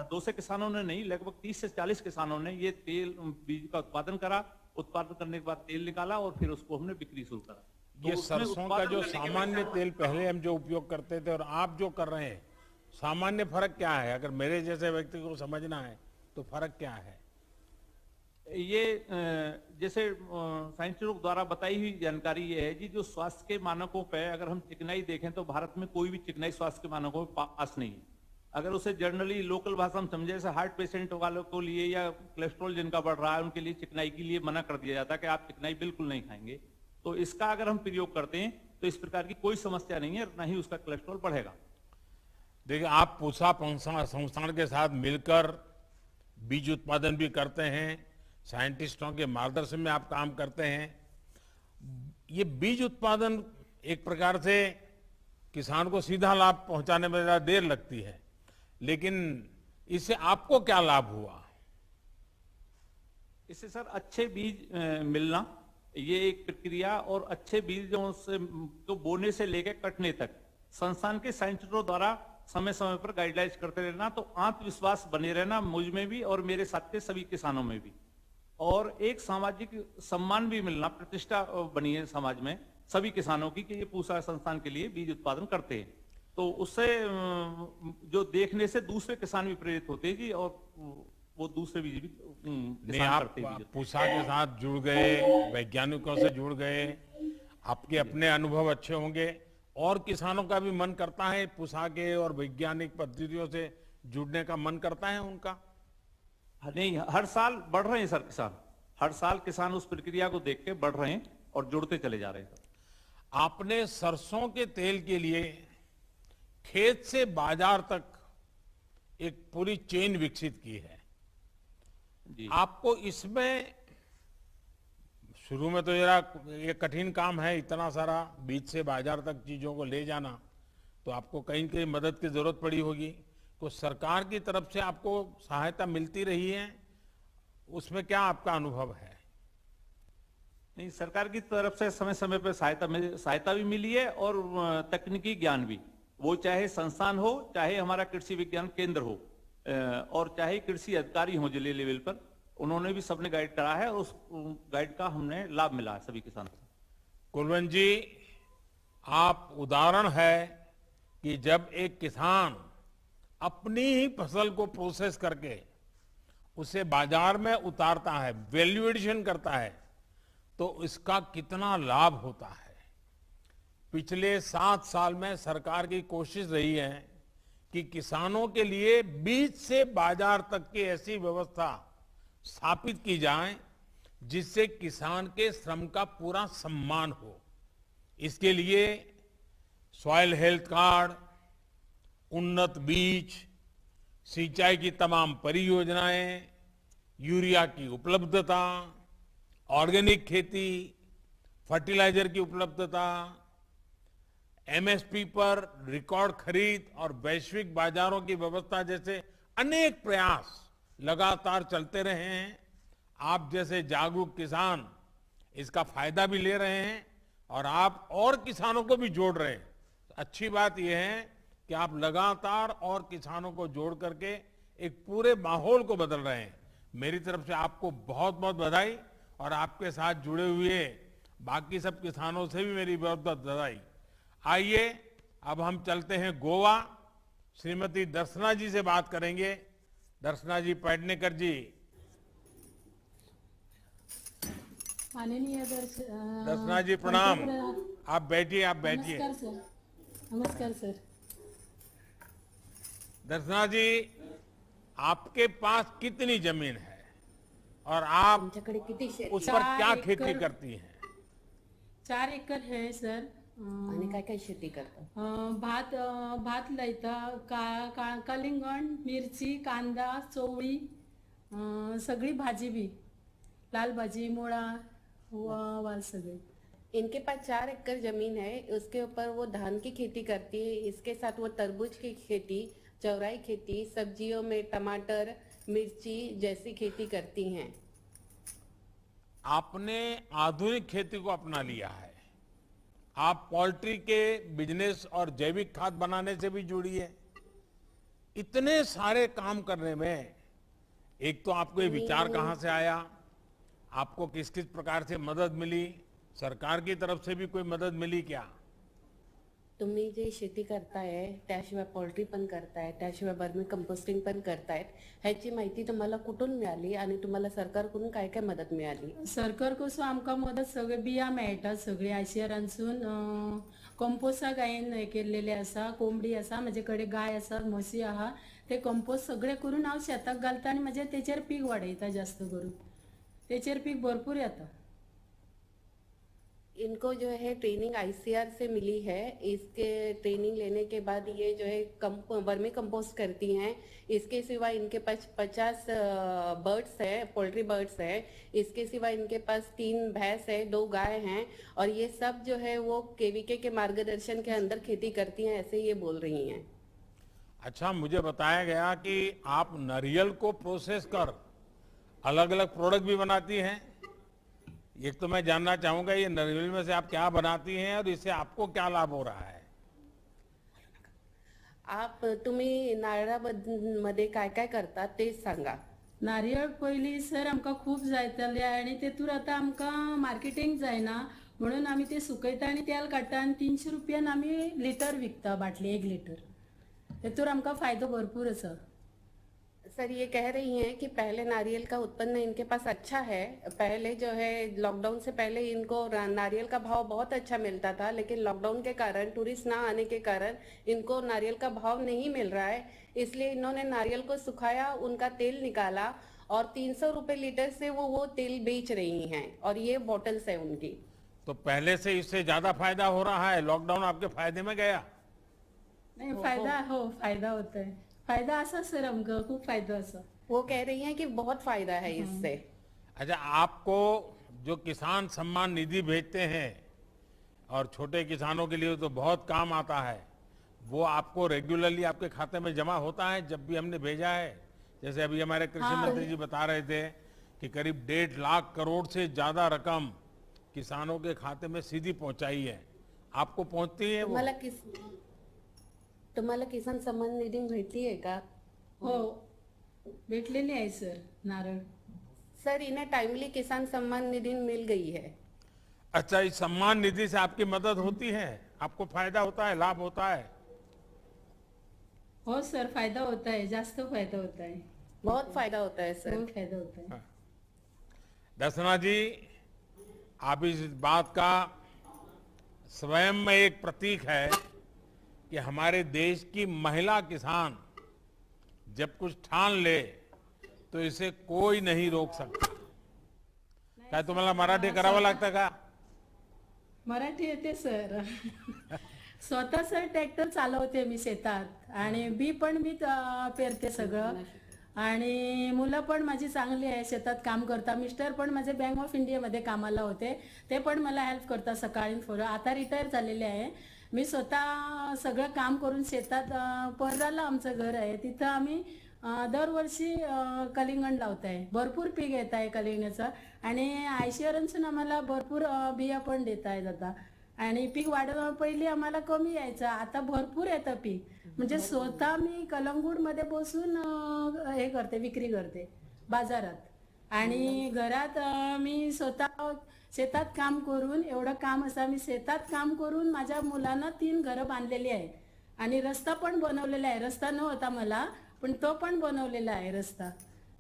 Speaker 7: 200 किसानों ने नहीं, लगभग 30 से 40 किसानों ने ये तेल बीज का उत्पादन करा। उत्पादन करने के बाद तेल निकाला, और फिर उसको हमने बिक्री शुरू करा।
Speaker 5: ये सरसों का जो सामान्य तेल पहले हम जो उपयोग करते थे और आप जो कर रहे हैं, सामान्य फर्क क्या है? अगर मेरे जैसे व्यक्ति को समझना है तो फर्क क्या है?
Speaker 7: ये जैसे साइंटिस्टों द्वारा बताई हुई जानकारी ये है जी, जो स्वास्थ्य के मानकों पे अगर हम चिकनाई देखें तो भारत में कोई भी चिकनाई स्वास्थ्य के मानकों पे पास नहीं है। अगर उसे जनरली लोकल भाषा में समझे, जैसे हार्ट पेशेंट वालों को लिए या कोलेस्ट्रॉल जिनका बढ़ रहा है, उनके लिए चिकनाई के लिए मना कर दिया जाता है कि आप चिकनाई बिल्कुल नहीं खाएंगे। तो इसका अगर हम प्रयोग करते हैं तो इस प्रकार की कोई समस्या नहीं है, ना ही उसका कोलेस्ट्रॉल बढ़ेगा।
Speaker 5: देखिए, आप पूषा संस्थान के साथ मिलकर बीज उत्पादन भी करते हैं, साइंटिस्टों के मार्गदर्शन में आप काम करते हैं। ये बीज उत्पादन एक प्रकार से किसान को सीधा लाभ पहुंचाने में ज्यादा देर लगती है, लेकिन इससे आपको क्या लाभ हुआ?
Speaker 7: इससे सर अच्छे बीज मिलना, ये एक प्रक्रिया, और अच्छे बीजों से तो बोने से लेकर कटने तक संस्थान के साइंटिस्टों द्वारा समय समय पर गाइडलाइंस करते रहना, तो आत्मविश्वास बने रहना मुझ में भी और मेरे साथ के सभी किसानों में भी, और एक सामाजिक सम्मान भी मिलना, प्रतिष्ठा बनी है समाज में सभी किसानों की कि ये पूसा संस्थान के लिए बीज उत्पादन करते हैं। तो उससे जो देखने से दूसरे किसान भी प्रेरित होते हैं जी, और वो दूसरे बीज भी
Speaker 5: नहीं,
Speaker 7: किसान
Speaker 5: आप
Speaker 7: करते हैं बीज।
Speaker 5: पूसा के साथ जुड़ गए, वैज्ञानिकों से जुड़ गए, आपके अपने अनुभव अच्छे होंगे और किसानों का भी मन करता है पूसा के और वैज्ञानिक पद्धतियों से जुड़ने का मन करता है उनका।
Speaker 7: नहीं, हर साल बढ़ रहे हैं सर किसान, हर साल किसान उस प्रक्रिया को देख के बढ़ रहे हैं और जुड़ते चले जा रहे हैं सर।
Speaker 5: आपने सरसों के तेल के लिए खेत से बाजार तक एक पूरी चेन विकसित की है
Speaker 7: जी।
Speaker 5: आपको इसमें शुरू में तो जरा ये कठिन काम है, इतना सारा बीज से बाजार तक चीजों को ले जाना, तो आपको कहीं न कहीं मदद की जरूरत पड़ी होगी। तो सरकार की तरफ से आपको सहायता मिलती रही है, उसमें क्या आपका अनुभव है?
Speaker 7: नहीं, सरकार की तरफ से समय समय पर सहायता भी मिली है और तकनीकी ज्ञान भी, वो चाहे संस्थान हो, चाहे हमारा कृषि विज्ञान केंद्र हो, और चाहे कृषि अधिकारी हो जिले लेवल पर, उन्होंने भी सबने गाइड करा है और उस गाइड का हमने लाभ मिला है सभी किसानों को।
Speaker 5: कुलवंत जी, आप उदाहरण है कि जब एक किसान अपनी ही फसल को प्रोसेस करके उसे बाजार में उतारता है, वैल्यू एडिशन करता है, तो इसका कितना लाभ होता है। पिछले 7 साल में सरकार की कोशिश रही है कि किसानों के लिए बीज से बाजार तक की ऐसी व्यवस्था स्थापित की जाए जिससे किसान के श्रम का पूरा सम्मान हो। इसके लिए सॉइल हेल्थ कार्ड, उन्नत बीज, सिंचाई की तमाम परियोजनाएं, यूरिया की उपलब्धता, ऑर्गेनिक खेती, फर्टिलाइजर की उपलब्धता, एमएसपी पर रिकॉर्ड खरीद और वैश्विक बाजारों की व्यवस्था जैसे अनेक प्रयास लगातार चलते रहे हैं। आप जैसे जागरूक किसान इसका फायदा भी ले रहे हैं और आप और किसानों को भी जोड़ रहे हैं। अच्छी बात यह है कि आप लगातार और किसानों को जोड़ करके एक पूरे माहौल को बदल रहे हैं। मेरी तरफ से आपको बहुत बहुत बधाई और आपके साथ जुड़े हुए बाकी सब किसानों से भी मेरी बहुत बहुत बधाई। आइए अब हम चलते हैं गोवा। श्रीमती दर्शना जी से बात करेंगे। दर्शना जी पेडनेकर जी।
Speaker 8: माननीय
Speaker 5: दर्शना जी प्रणाम। आप बैठिए, आप बैठिए।
Speaker 8: नमस्कार सर। नमस्कार सर।
Speaker 5: दर्शना जी, आपके पास कितनी जमीन है और आप उस पर क्या खेती करती हैं?
Speaker 8: 4 एकर है सर।
Speaker 9: आणि काय काय शेती करता?
Speaker 8: भात लायता, कलिंगण, मिरची, कांदा, चवळी, सगळी भाजी भी, लाल भाजी, मुळा, वाल सगळे।
Speaker 9: इनके पास 4 एकड़ जमीन है, उसके ऊपर वो धान की खेती करती है, इसके साथ वो तरबूज की खेती, चौराई खेती, सब्जियों में टमाटर, मिर्ची जैसी खेती करती हैं।
Speaker 5: आपने आधुनिक खेती को अपना लिया है। आप पोल्ट्री के बिजनेस और जैविक खाद बनाने से भी जुड़ी है। इतने सारे काम करने में एक तो आपको ये विचार कहां से आया, आपको किस किस प्रकार से मदद मिली, सरकार की तरफ से भी कोई मदद मिली क्या?
Speaker 9: तुम्ही जे शेती करताय त्याशिवाय पोल्ट्री पण करताय, त्याशिवाय वर्मी कंपोस्टिंग पण करतायत, ह्याची माहिती तुम्हाला कुठून मिळाली आणि तुम्हाला सरकारकडून काय काय मदत मिळाली?
Speaker 8: सरकार कसं आमकां मदत सगळे बिया मेळटा, सगळे आयसीआरांसून कंपोस्टा गायन हे केलेले आसा, कोंबडी आसा, म्हजे कडेन गाय आसा, म्हशी आहा, ते कंपोस्ट सगळे करून हांव शेताक घालता आणि म्हणजे तेचेर पीक वाडयता जास्त करून। तेचेर पीक भरपूर येता।
Speaker 9: इनको जो है ट्रेनिंग आईसीआर से मिली है। इसके ट्रेनिंग लेने के बाद ये जो है वर्मी कंपोस्ट करती हैं। इसके सिवा इनके पास 50 बर्ड्स है, पोल्ट्री बर्ड्स है। इसके सिवा इनके पास 3 भैंस है, 2 गाय हैं और ये सब जो है वो केवीके के मार्गदर्शन के अंदर खेती करती हैं, ऐसे ये बोल रही हैं।
Speaker 5: अच्छा, मुझे बताया गया कि आप नारियल को प्रोसेस कर अलग अलग प्रोडक्ट भी बनाती हैं। एक तो मैं जानना चाहूंगा ये नारियल में से आप क्या बनाती हैं और इससे आपको क्या लाभ हो रहा है?
Speaker 9: आप तुम्ही नारळामध्ये काय काय करता तेच सांगा.
Speaker 8: नारळ पयलीं सर आमकां खूब जायतले आनी तेतूर आतां आमकां मार्केटींग जायना म्हणून आमी ते सुकयता आनी तेल काडटा आनी 300 रुपयान आमी लिटर विकता, बाटली 1 लिटर. तेतूर आमकां फायदो भरपूर आसा.
Speaker 9: सर ये कह रही हैं कि पहले नारियल का उत्पन्न इनके पास अच्छा है. पहले जो है लॉकडाउन से पहले इनको नारियल का भाव बहुत अच्छा मिलता था, लेकिन लॉकडाउन के कारण, टूरिस्ट ना आने के कारण इनको नारियल का भाव नहीं मिल रहा है. इसलिए इन्होंने नारियल को सुखाया, उनका तेल निकाला और 300 रुपए लीटर से वो तेल बेच रही हैं और ये बॉटल्स है उनकी.
Speaker 5: तो पहले से इससे ज्यादा फायदा हो रहा है. लॉकडाउन आपके फायदे में गया.
Speaker 8: नाही फायदा हो फायदा होत आहे. फायदा असा सर आमकां खूप फायदा असा.
Speaker 9: वो कह रही हैं कि बहुत फायदा है इससे.
Speaker 5: अच्छा, आपको जो किसान सम्मान निधि भेजते हैं और छोटे किसानों के लिए तो बहुत काम आता है, वो आपको रेगुलरली आपके खाते में जमा होता है जब भी हमने भेजा है? जैसे अभी हमारे कृषि मंत्री जी बता रहे थे कि करीब 1.5 लाख करोड़ से ज्यादा रकम किसानों के खाते में सीधी पहुंचाई है. आपको पहुंचती है वो?
Speaker 9: तुम्हाला किसान सम्मान निधी भेटली आहे का?
Speaker 8: हो भेटलेली आहे सर नारळ.
Speaker 9: सर इन्हें टाइमली किसान सम्मान निधि मिल गई है.
Speaker 5: अच्छा, इस सम्मान निधि से आपकी मदद होती है? आपको फायदा होता है, लाभ होता है?
Speaker 8: हो सर फायदा होता है, जास्त फायदा होता है.
Speaker 9: बहुत फायदा होता है सर.
Speaker 8: बहुत फायदा होता है.
Speaker 5: दर्शना जी, आप इस बात का स्वयं में एक प्रतीक है कि हमारे देश की महिला किसान जब कुछ ठान ले तो इसे कोई नहीं रोक सकता. काय तुम्हाला मराठी करावं लागतं का?
Speaker 8: मराठी येते सर. स्वतः सर ट्रॅक्टर चालवते मी शेतात आणि बी पण मी पेरते सगळं आणि मुलं पण माझी चांगली आहे, शेतात काम करता. मिस्टर पण माझे बँक ऑफ इंडियामध्ये कामाला होते, ते पण मला हेल्प करतात सकाळी. आता रिटायर झालेले आहे. मी स्वतः सगळं काम करून शेतात परराला आमचं घर आहे, तिथं आम्ही दरवर्षी कलिंगड लावत आहे. भरपूर पीक येत आहे कलिंगडाचं आणि आयसीआरपासून आम्हाला भरपूर बिया पण देत आहेत आता. आणि पीक वाढवणं पहिली आम्हाला कमी यायचं, आता भरपूर येतं पीक. म्हणजे स्वतः मी कलंगूटमध्ये बसून हे करते, विक्री करते बाजारात. आणि घरात मी स्वतः शेतात काम करून, एवढं काम असं मी शेतात काम करून माझ्या मुलांना 3 घरं बांधलेली आहेत आणि रस्ता पण बनवलेला आहे. रस्ता नव्हता मला, पण तो पण बनवलेला आहे रस्ता.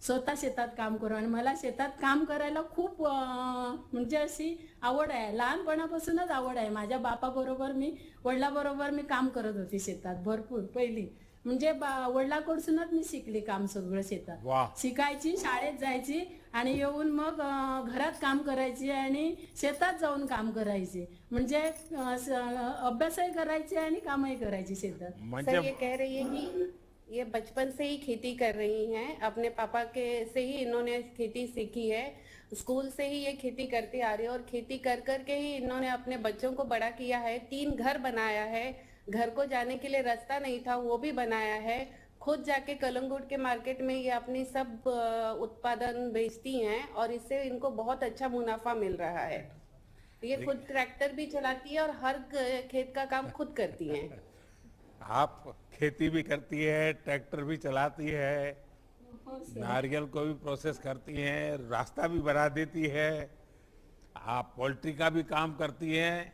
Speaker 8: स्वतः शेतात काम करून. आणि मला शेतात काम करायला खूप म्हणजे अशी आवड आहे, लहानपणापासूनच आवड आहे. माझ्या बापाबरोबर मी, वडिलाबरोबर मी काम करत होती शेतात भरपूर पहिली. म्हणजे वडिलाकडूनच मी शिकली काम सगळं शेतात. शिकायची, शाळेत जायची आणि येऊन मग घरात काम करायची आणि शेतात जाऊन काम करायची. म्हणजे अभ्यासही करायची आणि कामही करायची शेतात.
Speaker 9: सर ये कह रही है कि ये बचपन से ही खेती कर रही हैं. अपने पापा के से ही इन्होंने खेती सीखी है. स्कूल से ही ये खेती करती आ रही है और खेती कर करके ही इन्होंने अपने बच्चों को बड़ा किया है. 3 घर बनाया है. घर को जाने के लिए रास्ता नहीं था, वो भी बनाया है. खुद जाके कलंगुट के मार्केट में ये अपनी सब उत्पादन बेचती हैं और इससे इनको बहुत अच्छा मुनाफा मिल रहा है. ये खुद ट्रैक्टर भी चलाती है और हर खेत का काम खुद करती हैं.
Speaker 5: आप खेती भी करती है, ट्रैक्टर भी चलाती है, नारियल को भी प्रोसेस करती हैं, रास्ता भी बना देती है, आप पोल्ट्री का भी काम करती हैं.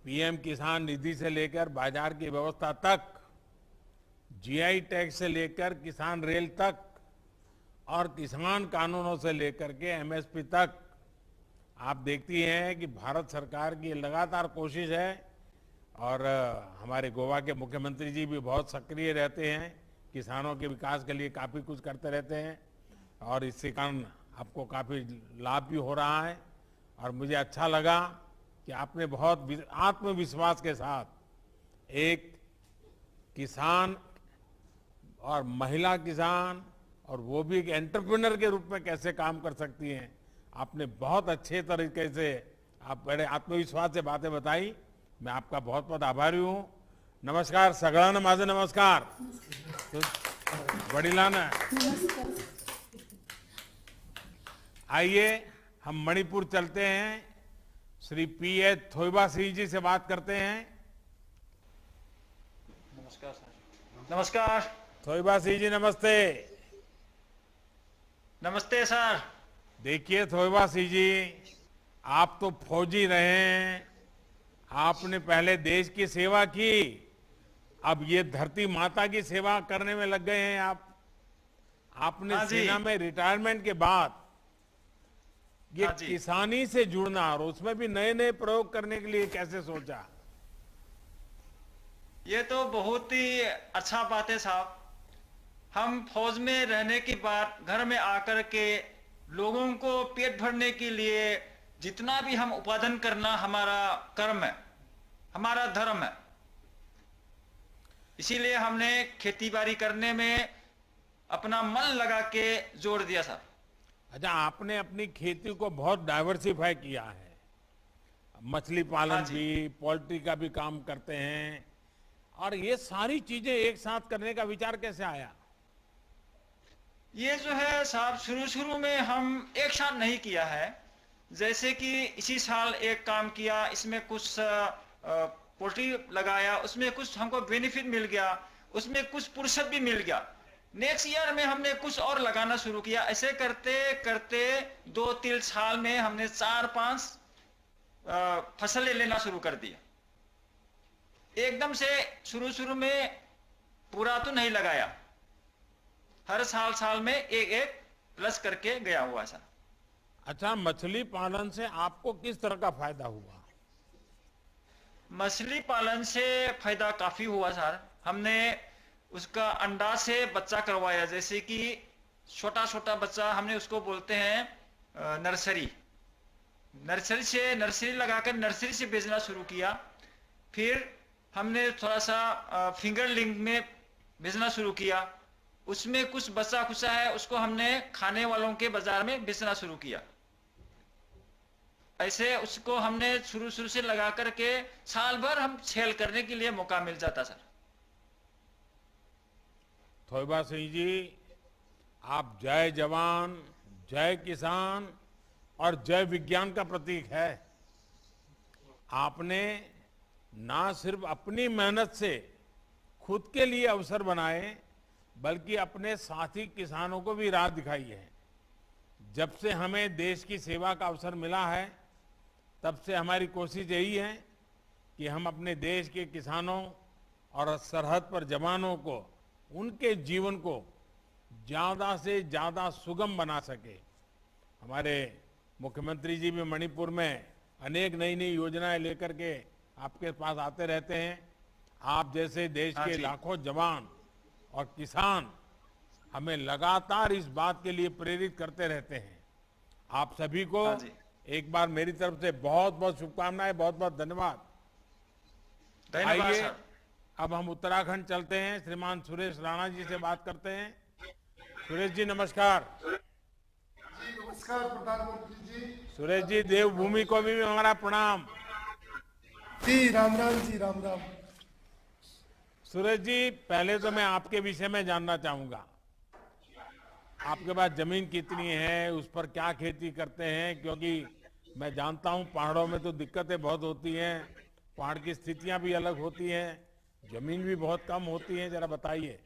Speaker 5: पीएम किसान निधि से लेकर बाजार की व्यवस्था तक, जीआई टैक्स से लेकर किसान रेल तक और किसान कानूनों से लेकर के एमएसपी तक आप देखती हैं कि भारत सरकार की लगातार कोशिश है. और हमारे गोवा के मुख्यमंत्री जी भी बहुत सक्रिय रहते हैं, किसानों के विकास के लिए काफ़ी कुछ करते रहते हैं और इससे कारण आपको काफ़ी लाभ भी हो रहा है. और मुझे अच्छा लगा कि आपने बहुत आत्मविश्वास के साथ एक किसान और महिला किसान और वो भी एक एंटरप्रेन्योर के रूप में कैसे काम कर सकती हैं, आपने बहुत अच्छे तरीके से, आप बड़े आत्मविश्वास से बातें बताई. मैं आपका बहुत बहुत आभारी हूँ. नमस्कार सगळ्यांना, माझा नमस्कार. वडिलांना आइए हम मणिपुर चलते हैं. श्री पी.एच. थोइबा सिंह जी से बात करते हैं.
Speaker 10: नमस्कार सर. नमस्कार।
Speaker 5: थोइबा सिंह जी नमस्ते।
Speaker 10: नमस्ते सर।
Speaker 5: देखिए थोइबा सिंह जी, आप तो फौजी रहे हैं, आपने पहले देश की सेवा की, अब ये धरती माता की सेवा करने में लग गए हैं आप। आपने
Speaker 10: हाँ जी।
Speaker 5: सेना में रिटायरमेंट के बाद ये
Speaker 10: हाँ जी।
Speaker 5: किसानी से जुड़ना और उसमें भी नए नए प्रयोग करने के लिए कैसे सोचा?
Speaker 10: ये तो बहुत ही अच्छा बात है साहब। हम फौज में रहने के बाद घर में आकर के लोगों को पेट भरने के लिए जितना भी हम उत्पादन करना हमारा कर्म है, हमारा धर्म है। इसीलिए हमने खेती बाड़ी करने में अपना मन लगा के जोड़ दिया सर।
Speaker 5: अच्छा, आपने अपनी खेती को बहुत डाइवर्सिफाई किया है, मछली पालन
Speaker 10: हाँ जी।
Speaker 5: भी, पोल्ट्री का भी काम करते हैं, और ये सारी चीजें एक साथ करने का विचार कैसे आया?
Speaker 10: ये जो है साहब शुरू में हम एक साथ नहीं किया है। जैसे कि इसी साल एक काम किया, इसमें कुछ पोल्ट्री लगाया, उसमें कुछ हमको बेनिफिट मिल गया, उसमें कुछ फुर्सत भी मिल गया। नेक्स्ट ईयर में हमने कुछ और लगाना शुरू किया। ऐसे करते करते 2-3 साल में हमने 4-5 फसलें लेना शुरू कर दिया। एकदम से शुरू में पूरा तो नहीं लगाया, हर साल में एक प्लस करके गया हुआ सर।
Speaker 5: अच्छा, मछली पालन से आपको किस तरह का फायदा हुआ?
Speaker 10: मछली पालन से फायदा काफी हुआ सर। हमने उसका अंडा से बच्चा करवाया, जैसे कि छोटा बच्चा, हमने उसको बोलते हैं नर्सरी लगाकर नर्सरी से बेचना शुरू किया। फिर हमने थोड़ा सा फिंगर लिंक में बेचना शुरू किया। उसमें कुछ बचा खुचा है, उसको हमने खाने वालों के बाजार में बेचना शुरू किया। ऐसे उसको हमने शुरू से लगा करके साल भर हम सेल करने के लिए मौका मिल जाता सर।
Speaker 5: थोइबा सिंह जी, आप जय जवान, जय किसान और जय विज्ञान का प्रतीक है। आपने ना सिर्फ अपनी मेहनत से खुद के लिए अवसर बनाए, बल्कि अपने साथी किसानों को भी राह दिखाई है। जब से हमें देश की सेवा का अवसर मिला है, तब से हमारी कोशिश यही है कि हम अपने देश के किसानों और सरहद पर जवानों को, उनके जीवन को ज्यादा से ज्यादा सुगम बना सके। हमारे मुख्यमंत्री जी भी मणिपुर में अनेक नई योजनाएं लेकर के आपके पास आते रहते हैं। आप जैसे देश
Speaker 10: हाँ
Speaker 5: के
Speaker 10: जी।
Speaker 5: लाखों जवान और किसान हमें लगातार इस बात के लिए प्रेरित करते रहते हैं। आप सभी को
Speaker 10: हाँ जी।
Speaker 5: एक बार मेरी तरफ से बहुत बहुत शुभकामनाएं, बहुत बहुत धन्यवाद।
Speaker 10: धन्यवाद
Speaker 5: आइए
Speaker 10: सर।
Speaker 5: अब हम उत्तराखंड चलते हैं, श्रीमान सुरेश राणा जी से बात करते हैं। सुरेश जी नमस्कार।
Speaker 11: जी नमस्कार प्रधानमंत्री जी।
Speaker 5: सुरेश जी, देवभूमि को भी हमारा प्रणाम।
Speaker 11: जी राम राम जी, राम राम।
Speaker 5: सुरेश जी, पहले तो मैं आपके विषय में जानना चाहूंगा, आपके पास जमीन कितनी है, उस पर क्या खेती करते हैं? क्योंकि मैं जानता हूं पहाड़ों में तो दिक्कतें बहुत होती हैं, पहाड़ की स्थितियां भी अलग होती हैं, जमीन भी बहुत कम होती है, जरा बताइए।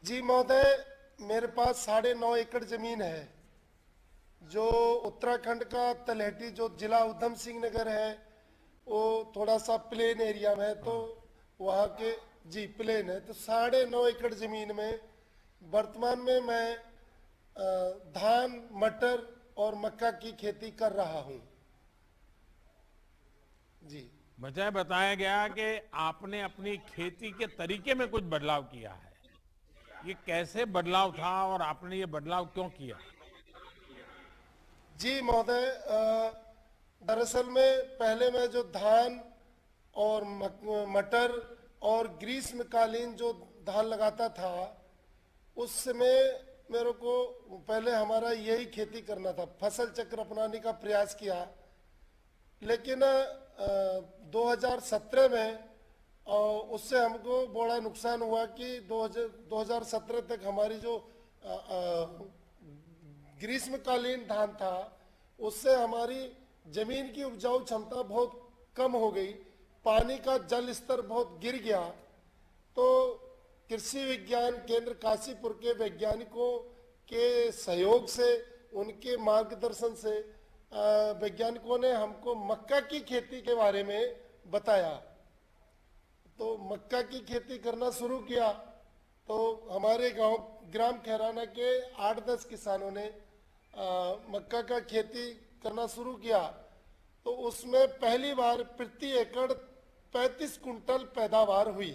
Speaker 11: जी महोदय, मेरे पास 9.5 एकड़ जमीन है, जो उत्तराखंड का तलहटी जो जिला उधम सिंह नगर है, वो थोड़ा सा प्लेन एरिया में है, तो वहाँ के जी प्लेन है। तो 9.5 एकड़ जमीन में वर्तमान में मैं धान, मटर और मक्का की खेती कर रहा हूँ जी।
Speaker 5: मुझे बताया गया कि आपने अपनी खेती के तरीके में कुछ बदलाव किया है, ये कैसे बदलाव था और आपने ये बदलाव क्यों किया?
Speaker 11: जी महोदय, दरअसल में पहले मैं जो धान और मटर और ग्रीष्मकालीन जो धान लगाता था, उस समय मेरे को पहले हमारा यही खेती करना था, फसल चक्र अपनाने का प्रयास किया। लेकिन 2017 में उससे हमको बड़ा नुकसान हुआ कि 2017 तक हमारी जो ग्रीष्मकालीन धान था, उससे हमारी जमीन की उपजाऊ क्षमता बहुत कम हो गई, पानी का जल स्तर बहुत गिर गया। तो कृषि विज्ञान केंद्र काशीपुर के वैज्ञानिकों के सहयोग से, उनके मार्गदर्शन से वैज्ञानिकों ने हमको मक्का की खेती के बारे में बताया। तो मक्का की खेती करना शुरू किया। तो हमारे गांव ग्राम खैराना के 8-10 किसानों ने मक्का का खेती करना शुरू किया। तो उसमें पहली बार प्रति एकड़ 35 कुंटल पैदावार हुई।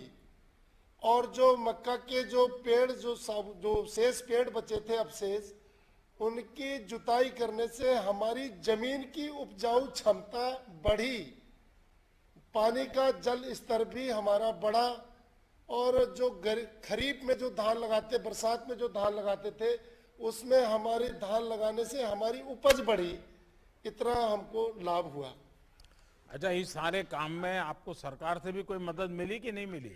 Speaker 11: और जो मक्का के जो पेड़ जो शेष पेड़ बचे थे अवशेष, उनकी जुताई करने से हमारी जमीन की उपजाऊ क्षमता बढ़ी, पानी का जल स्तर भी हमारा बढ़ा। और जो खरीफ में जो धान लगाते, बरसात में जो धान लगाते थे, उसमें हमारी धान लगाने से हमारी उपज बढ़ी। इतना हमको लाभ हुआ।
Speaker 5: अच्छा, इस सारे काम में आपको सरकार से भी कोई मदद मिली कि नहीं मिली?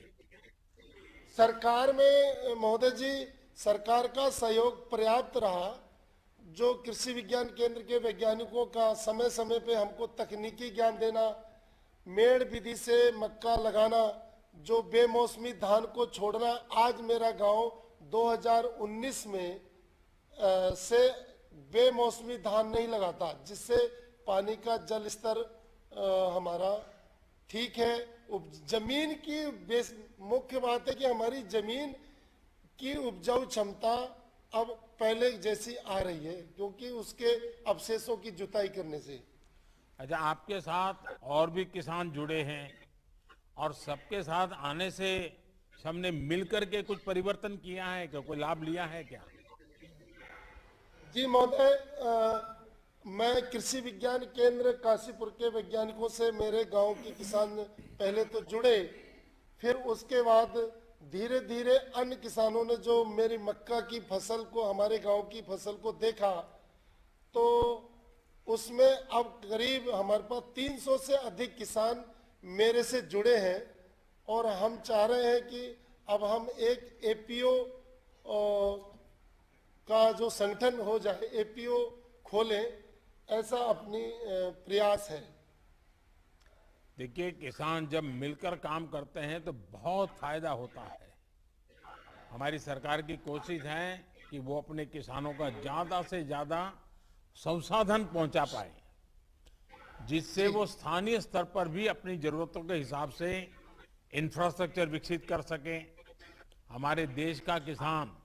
Speaker 11: सरकार में महोदय जी, सरकार का सहयोग पर्याप्त रहा। जो कृषि विज्ञान केंद्र के वैज्ञानिकों का समय समय पे हमको तकनीकी ज्ञान देना, मेड़ विधि से मक्का लगाना, जो बेमौसमी धान को छोड़ना। आज मेरा गांव 2019 में से बेमौसमी धान नहीं लगाता, जिससे पानी का जल स्तर हमारा ठीक है। जमीन की मुख्य बात है कि हमारी जमीन की उपजाऊ क्षमता अब पहले जैसी आ रही है, क्योंकि उसके अवशेषों की जुताई करने से।
Speaker 5: अच्छा, आपके साथ और भी किसान जुड़े हैं और सबके साथ आने से सबने मिलकर के कुछ परिवर्तन किया है क्या? कोई लाभ लिया है क्या?
Speaker 11: जी महोदय, मैं कृषि विज्ञान केंद्र काशीपुर के वैज्ञानिकों से मेरे गांव के किसान पहले तो जुड़े, फिर उसके बाद धीरे धीरे अन्य किसानों ने जो मेरी मक्का की फसल को, हमारे गांव की फसल को देखा, तो उसमें अब करीब हमारे पास 300 से अधिक किसान मेरे से जुड़े हैं। और हम चाह रहे हैं कि अब हम एक एपीओ का जो संगठन हो जाए, एपीओ खोलें, ऐसा अपनी प्रयास है।
Speaker 5: देखिए, किसान जब मिलकर काम करते हैं तो बहुत फायदा होता है। हमारी सरकार की कोशिश है कि वो अपने किसानों का ज्यादा से ज्यादा संसाधन पहुंचा पाए, जिससे वो स्थानीय स्तर पर भी अपनी जरूरतों के हिसाब से इंफ्रास्ट्रक्चर विकसित कर सके। हमारे देश का किसान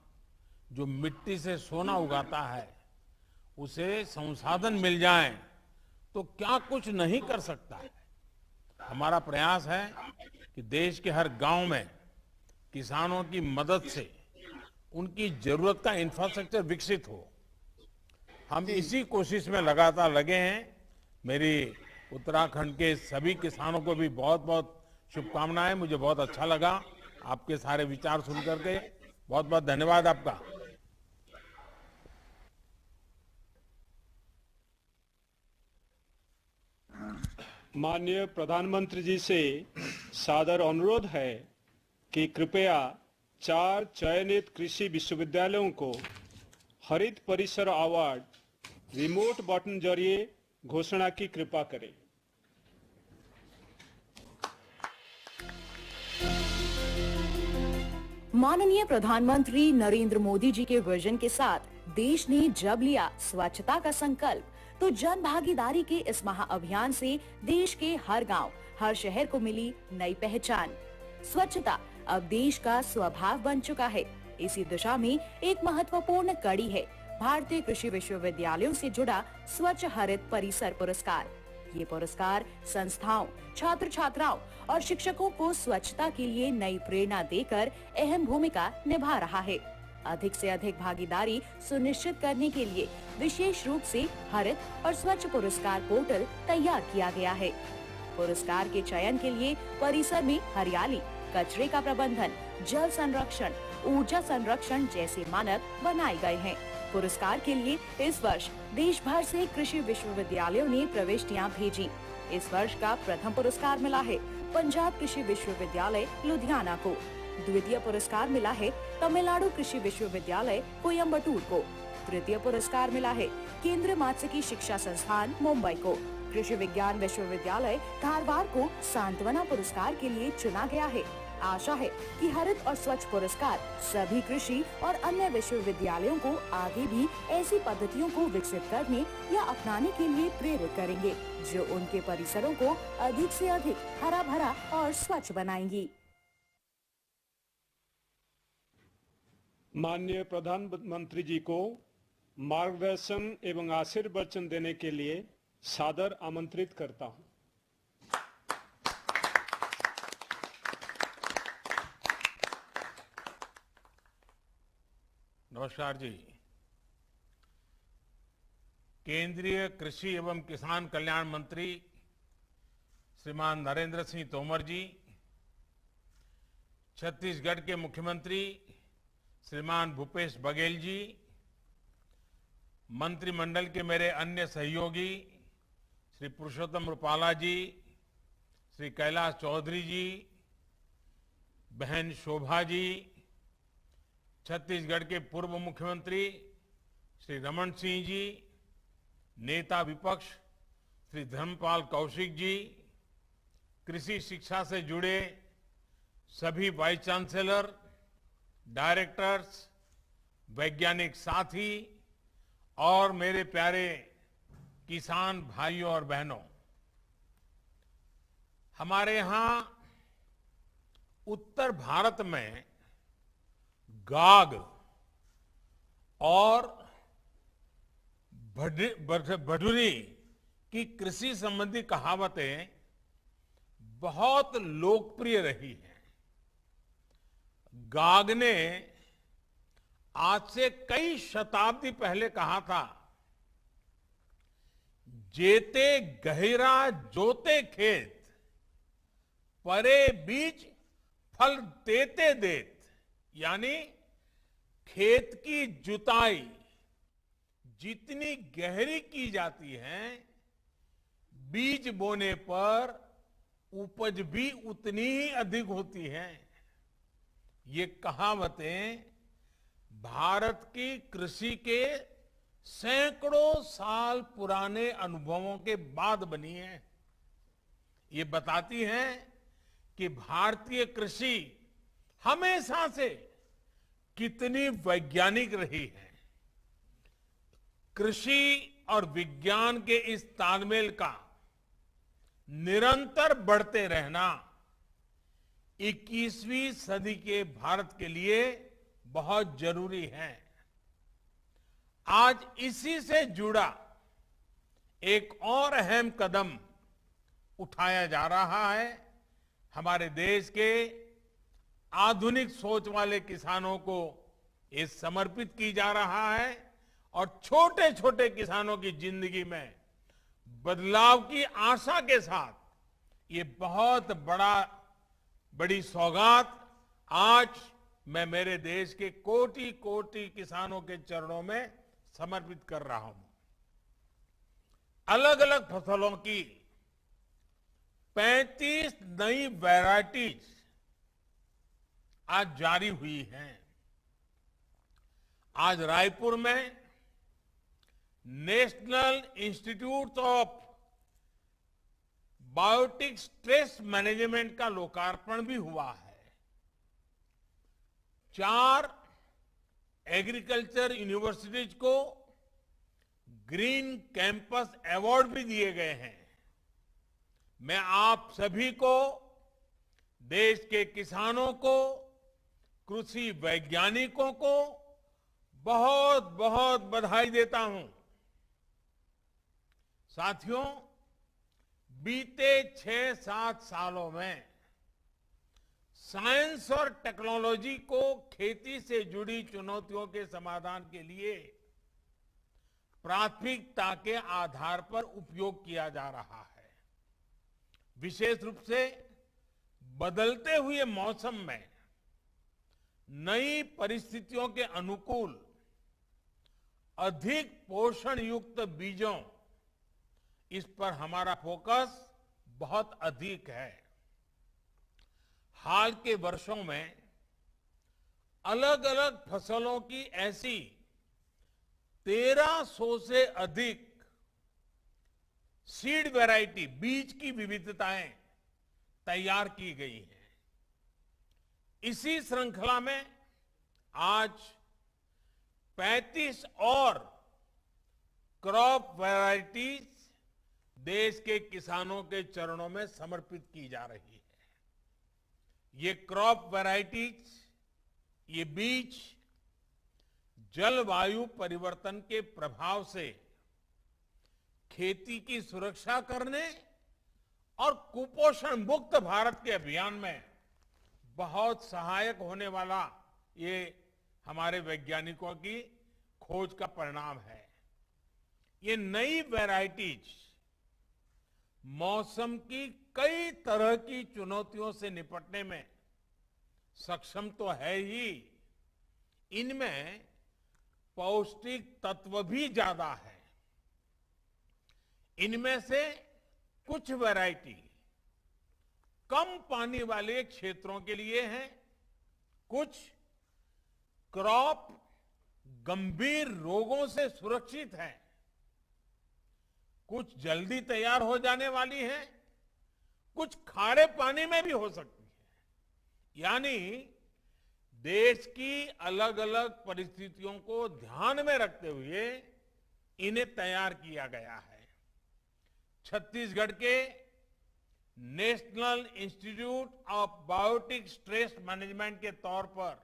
Speaker 5: जो मिट्टी से सोना उगाता है, उसे संसाधन मिल जाए तो क्या कुछ नहीं कर सकता है। हमारा प्रयास है कि देश के हर गांव में किसानों की मदद से उनकी जरूरत का इंफ्रास्ट्रक्चर विकसित हो। हम इसी कोशिश में लगातार लगे हैं। मेरी उत्तराखंड के सभी किसानों को भी बहुत बहुत शुभकामनाएं। मुझे बहुत अच्छा लगा आपके सारे विचार सुन करके। बहुत बहुत धन्यवाद आपका।
Speaker 1: माननीय प्रधानमंत्री जी से सादर अनुरोध है कि कृपया 4 चयनित कृषि विश्वविद्यालयों को हरित परिसर अवार्ड रिमोट बटन जरिए घोषणा की कृपा करें।
Speaker 12: माननीय प्रधानमंत्री नरेंद्र मोदी जी के विजन के साथ देश ने जब लिया स्वच्छता का संकल्प, तो जन भागीदारी के इस महाअभियान से देश के हर गांव, हर शहर को मिली नई पहचान। स्वच्छता अब देश का स्वभाव बन चुका है। इसी दिशा में एक महत्वपूर्ण कड़ी है भारतीय कृषि विश्वविद्यालयों से जुड़ा स्वच्छ हरित परिसर पुरस्कार। ये पुरस्कार संस्थाओं, छात्र छात्राओं और शिक्षकों को स्वच्छता के लिए नई प्रेरणा देकर अहम भूमिका निभा रहा है। अधिक से अधिक भागीदारी सुनिश्चित करने के लिए विशेष रूप से हरित और स्वच्छ पुरस्कार पोर्टल तैयार किया गया है। पुरस्कार के चयन के लिए परिसर में हरियाली, कचरे का प्रबंधन, जल संरक्षण, ऊर्जा संरक्षण जैसे मानक बनाए गए हैं। पुरस्कार के लिए इस वर्ष देश भर से कृषि विश्वविद्यालयों ने प्रविष्टियां भेजी। इस वर्ष का प्रथम पुरस्कार मिला है पंजाब कृषि विश्वविद्यालय लुधियाना को। द्वितीय पुरस्कार मिला है तमिलनाडु कृषि विश्वविद्यालय कोयम्बटूर को। तृतीय पुरस्कार मिला है केंद्रीय मात्स्यिकी शिक्षा संस्थान मुंबई को। कृषि विज्ञान विश्वविद्यालय धारवाड़ को सांत्वना पुरस्कार के लिए चुना गया है। आशा है कि हरित और स्वच्छ पुरस्कार सभी कृषि और अन्य विश्वविद्यालयों को आगे भी ऐसी पद्धतियों को विकसित करने या अपनाने के लिए प्रेरित करेंगे जो उनके परिसरों को अधिक से अधिक हरा भरा और स्वच्छ बनाएंगी।
Speaker 1: माननीय प्रधानमंत्री जी को मार्गदर्शन एवं आशीर्वचन देने के लिए सादर आमंत्रित करता हूं।
Speaker 5: नमस्कार जी। केंद्रीय कृषि एवं किसान कल्याण मंत्री श्रीमान नरेंद्र सिंह तोमर जी, छत्तीसगढ़ के मुख्यमंत्री श्रीमान भूपेश बघेल जी, मंत्रिमंडल के मेरे अन्य सहयोगी श्री पुरुषोत्तम रूपाला जी, श्री कैलाश चौधरी जी, बहन शोभा जी, छत्तीसगढ़ के पूर्व मुख्यमंत्री श्री रमन सिंह जी, नेता विपक्ष श्री धर्मपाल कौशिक जी, कृषि शिक्षा से जुड़े सभी वाइस चांसलर, डायरेक्टर्स, वैज्ञानिक साथी और मेरे प्यारे किसान भाइयों और बहनों, हमारे यहां उत्तर भारत में गाग और भडूरी की कृषि संबंधी कहावतें बहुत लोकप्रिय रही हैं। गाग ने आज से कई शताब्दी पहले कहा था, जेते गहरा जोते खेत, परे बीज फल देते देत, यानी खेत की जुताई जितनी गहरी की जाती है, बीज बोने पर उपज भी उतनी ही अधिक होती है। ये कहावतें भारत की कृषि के सैकड़ों साल पुराने अनुभवों के बाद बनी है। ये बताती हैं कि भारतीय कृषि हमेशा से कितनी वैज्ञानिक रही है। कृषि और विज्ञान के इस तालमेल का निरंतर बढ़ते रहना 21वीं सदी के भारत के लिए बहुत जरूरी है। आज इसी से जुड़ा एक और अहम कदम उठाया जा रहा है। हमारे देश के आधुनिक सोच वाले किसानों को ये समर्पित की जा रहा है और छोटे छोटे किसानों की जिंदगी में बदलाव की आशा के साथ ये बहुत बड़ी सौगात आज मैं मेरे देश के कोटि कोटि किसानों के चरणों में समर्पित कर रहा हूं। अलग अलग फसलों की 35 नई वैरायटीज आज जारी हुई हैं। आज रायपुर में National Institute of Biotic Stress Management का लोकार्पण भी हुआ है। 4 एग्रीकल्चर यूनिवर्सिटीज को ग्रीन कैंपस अवार्ड भी दिए गए हैं। मैं आप सभी को, देश के किसानों को, कृषि वैज्ञानिकों को बहुत बहुत बधाई देता हूं। साथियों, बीते 6-7 सालों में साइंस और टेक्नोलॉजी को खेती से जुड़ी चुनौतियों के समाधान के लिए प्राथमिकता के आधार पर उपयोग किया जा रहा है। विशेष रूप से बदलते हुए मौसम में नई परिस्थितियों के अनुकूल अधिक पोषण युक्त बीजों, इस पर हमारा फोकस बहुत अधिक है। हाल के वर्षों में अलग अलग फसलों की ऐसी 1300 से अधिक सीड वैरायटी, बीज की विविधताएं तैयार की गई हैं। इसी श्रृंखला में आज 35 और क्रॉप वैरायटीज देश के किसानों के चरणों में समर्पित की जा रही है। ये क्रॉप वैरायटीज, ये बीज जलवायु परिवर्तन के प्रभाव से खेती की सुरक्षा करने और कुपोषण मुक्त भारत के अभियान में बहुत सहायक होने वाला ये हमारे वैज्ञानिकों की खोज का परिणाम है। ये नई वैरायटीज मौसम की कई तरह की चुनौतियों से निपटने में सक्षम तो है ही, इनमें पौष्टिक तत्व भी ज्यादा है। इनमें से कुछ वैरायटी कम पानी वाले क्षेत्रों के लिए है, कुछ क्रॉप गंभीर रोगों से सुरक्षित है, कुछ जल्दी तैयार हो जाने वाली है, कुछ खारे पानी में भी हो सकती है। यानी देश की अलग अलग परिस्थितियों को ध्यान में रखते हुए इन्हें तैयार किया गया है। छत्तीसगढ़ के National Institute of Biotic Stress Management के तौर पर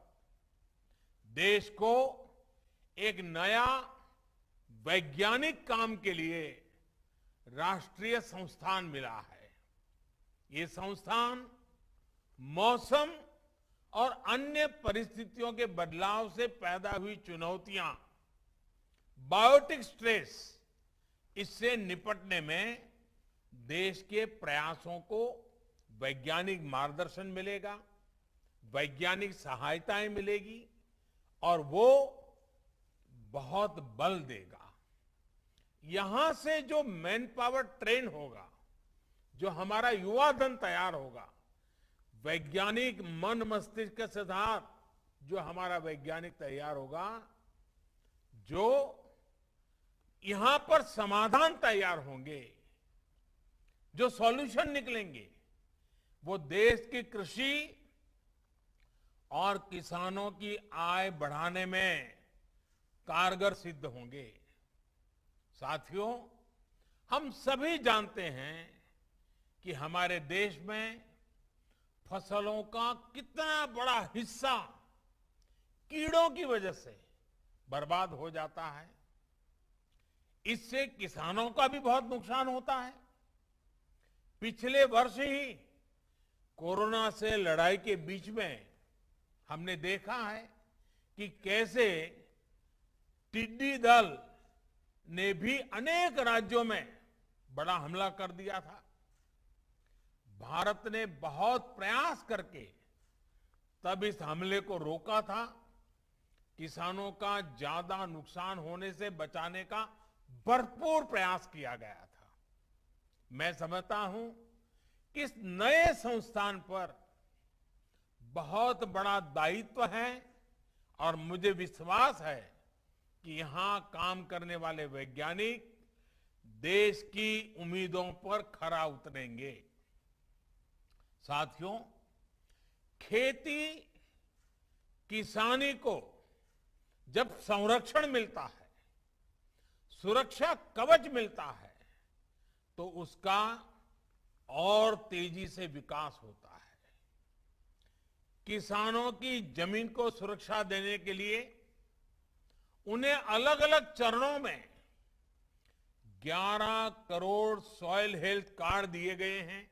Speaker 5: देश को एक नया वैज्ञानिक काम के लिए राष्ट्रीय संस्थान मिला है। ये संस्थान मौसम और अन्य परिस्थितियों के बदलाव से पैदा हुई चुनौतियां, बायोटिक स्ट्रेस, इससे निपटने में देश के प्रयासों को वैज्ञानिक मार्गदर्शन मिलेगा, वैज्ञानिक सहायताएं मिलेगी और वो बहुत बल देगा। यहां से जो मैन पावर ट्रेन होगा, जो हमारा युवा धन तैयार होगा, वैज्ञानिक मन मस्तिष्क के साथ जो हमारा वैज्ञानिक तैयार होगा, जो यहां पर समाधान तैयार होंगे, जो सॉल्यूशन निकलेंगे, वो देश की कृषि और किसानों की आय बढ़ाने में कारगर सिद्ध होंगे। साथियों, हम सभी जानते हैं कि हमारे देश में फसलों का कितना बड़ा हिस्सा कीड़ों की वजह से बर्बाद हो जाता है। इससे किसानों का भी बहुत नुकसान होता है। पिछले वर्ष ही कोरोना से लड़ाई के बीच में हमने देखा है कि कैसे टिड्डी दल ने भी अनेक राज्यों में बड़ा हमला कर दिया था। भारत ने बहुत प्रयास करके तब इस हमले को रोका था। किसानों का ज्यादा नुकसान होने से बचाने का भरपूर प्रयास किया गया था। मैं समझता हूं कि इस नए संस्थान पर बहुत बड़ा दायित्व है और मुझे विश्वास है कि यहां काम करने वाले वैज्ञानिक देश की उम्मीदों पर खरा उतरेंगे। साथियों, खेती किसानी को जब संरक्षण मिलता है, सुरक्षा कवच मिलता है, तो उसका और तेजी से विकास होता है। किसानों की जमीन को सुरक्षा देने के लिए उन्हें अलग अलग चरणों में 11 करोड़ सॉइल हेल्थ कार्ड दिए गए हैं।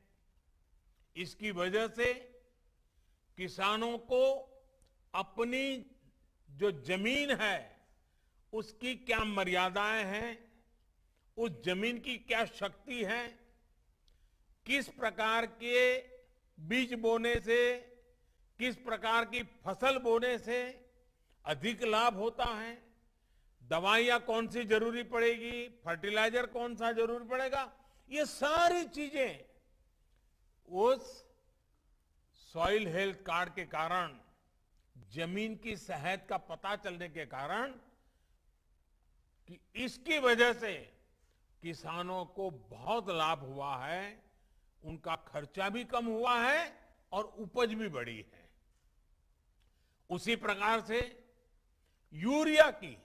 Speaker 5: इसकी वजह से किसानों को अपनी जो जमीन है उसकी क्या मर्यादाएं हैं, उस जमीन की क्या शक्ति है, किस प्रकार के बीज बोने से, किस प्रकार की फसल बोने से अधिक लाभ होता है, दवाइयां कौन सी जरूरी पड़ेगी, फर्टिलाइजर कौन सा जरूरी पड़ेगा, ये सारी चीजें उस सॉइल हेल्थ कार्ड के कारण, जमीन की सेहत का पता चलने के कारण, कि इसकी वजह से किसानों को बहुत लाभ हुआ है, उनका खर्चा भी कम हुआ है और उपज भी बढ़ी है। उसी प्रकार से यूरिया की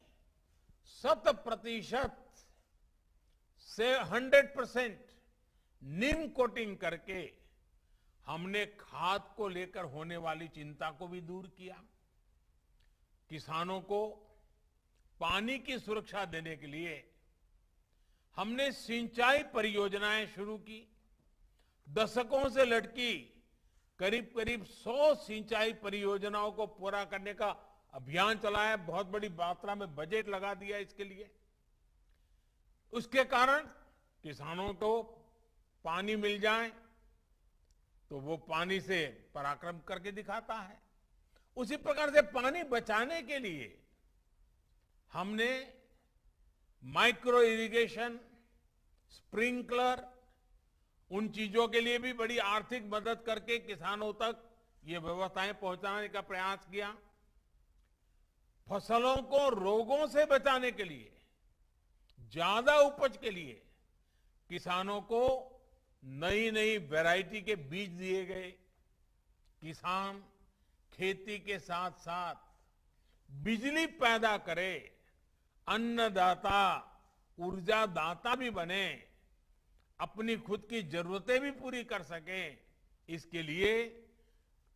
Speaker 5: 100% से 100% नीम कोटिंग करके हमने खाद को लेकर होने वाली चिंता को भी दूर किया। किसानों को पानी की सुरक्षा देने के लिए हमने सिंचाई परियोजनाएं शुरू की। दशकों से लटकी करीब करीब 100 सिंचाई परियोजनाओं को पूरा करने का अभियान चलाया। बहुत बड़ी मात्रा में बजट लगा दिया इसके लिए। उसके कारण किसानों को पानी मिल जाए तो वो पानी से पराक्रम करके दिखाता है। उसी प्रकार से पानी बचाने के लिए हमने माइक्रो इरिगेशन, स्प्रिंकलर, उन चीजों के लिए भी बड़ी आर्थिक मदद करके किसानों तक ये व्यवस्थाएं पहुंचाने का प्रयास किया। फसलों को रोगों से बचाने के लिए, ज्यादा उपज के लिए किसानों को नई नई वैरायटी के बीज दिए गए। किसान खेती के साथ साथ बिजली पैदा करे, अन्नदाता, ऊर्जादाता भी बने, अपनी खुद की जरूरतें भी पूरी कर सके। इसके लिए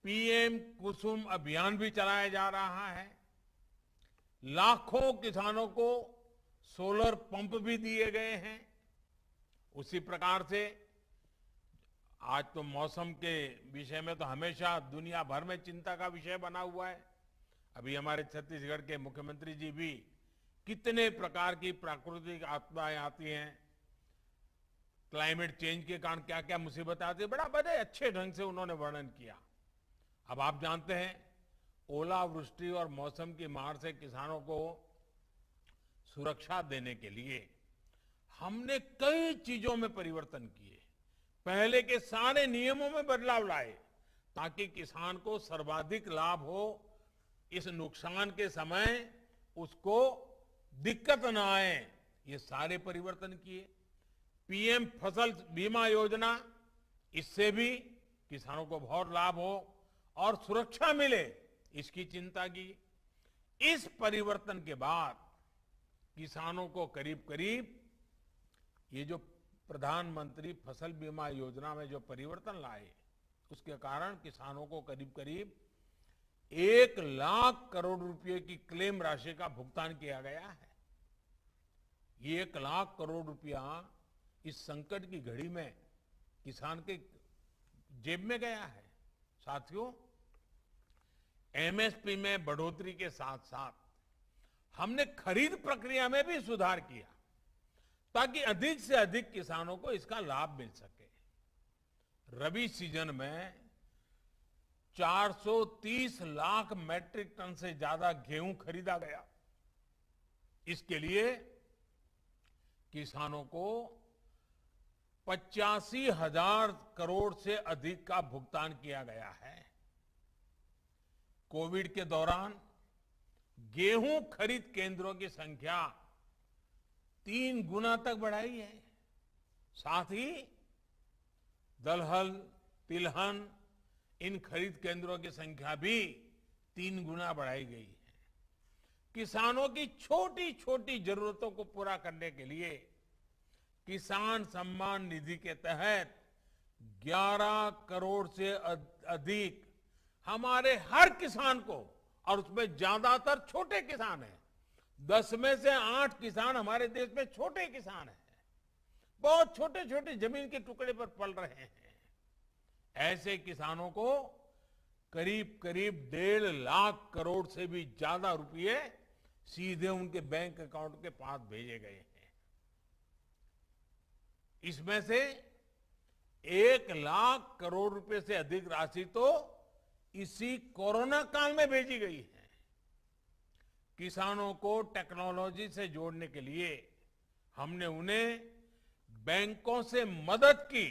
Speaker 5: पीएम कुसुम अभियान भी चलाया जा रहा है। लाखों किसानों को सोलर पंप भी दिए गए हैं। उसी प्रकार से आज तो मौसम के विषय में तो हमेशा दुनिया भर में चिंता का विषय बना हुआ है। अभी हमारे छत्तीसगढ़ के मुख्यमंत्री जी भी कितने प्रकार की प्राकृतिक आपदाएं आती हैं, क्लाइमेट चेंज के कारण क्या क्या मुसीबत आती है, बड़े अच्छे ढंग से उन्होंने वर्णन किया। अब आप जानते हैं ओलावृष्टि और मौसम की मार से किसानों को सुरक्षा देने के लिए हमने कई चीजों में परिवर्तन किए। पहले के सारे नियमों में बदलाव लाए ताकि किसान को सर्वाधिक लाभ हो, इस नुकसान के समय उसको दिक्कत न आए, ये सारे परिवर्तन किए। पीएम फसल बीमा योजना, इससे भी किसानों को बहुत लाभ हो और सुरक्षा मिले, इसकी चिंता की। इस परिवर्तन के बाद किसानों को करीब करीब ये जो प्रधानमंत्री फसल बीमा योजना में जो परिवर्तन लाए, उसके कारण किसानों को करीब करीब 1 लाख करोड़ रुपए की क्लेम राशि का भुगतान किया गया है। ये 1 लाख करोड़ रुपया इस संकट की घड़ी में किसान के जेब में गया है। साथियों, एमएसपी में बढ़ोतरी के साथ साथ हमने खरीद प्रक्रिया में भी सुधार किया ताकि अधिक से अधिक किसानों को इसका लाभ मिल सके। रबी सीजन में 430 लाख मैट्रिक टन से ज्यादा गेहूं खरीदा गया। इसके लिए किसानों को 85,000 करोड़ से अधिक का भुगतान किया गया है। कोविड के दौरान गेहूं खरीद केंद्रों की संख्या 3 गुना तक बढ़ाई है। साथ ही दलहन, तिलहन, इन खरीद केंद्रों की संख्या भी 3 गुना बढ़ाई गई है। किसानों की छोटी छोटी जरूरतों को पूरा करने के लिए किसान सम्मान निधि के तहत 11 करोड़ से अधिक हमारे हर किसान को, और उसमें ज्यादातर छोटे किसान हैं, 10 में से 8 किसान हमारे देश में छोटे किसान हैं, बहुत छोटे छोटे जमीन के टुकड़े पर पल रहे हैं। ऐसे किसानों को करीब करीब 1.5 लाख करोड़ से भी ज्यादा रुपए सीधे उनके बैंक अकाउंट के पास भेजे गए हैं। इसमें से 1 लाख करोड़ रुपए से अधिक राशि तो इसी कोरोना काल में भेजी गई है। किसानों को टेक्नोलॉजी से जोड़ने के लिए हमने उन्हें बैंकों से मदद की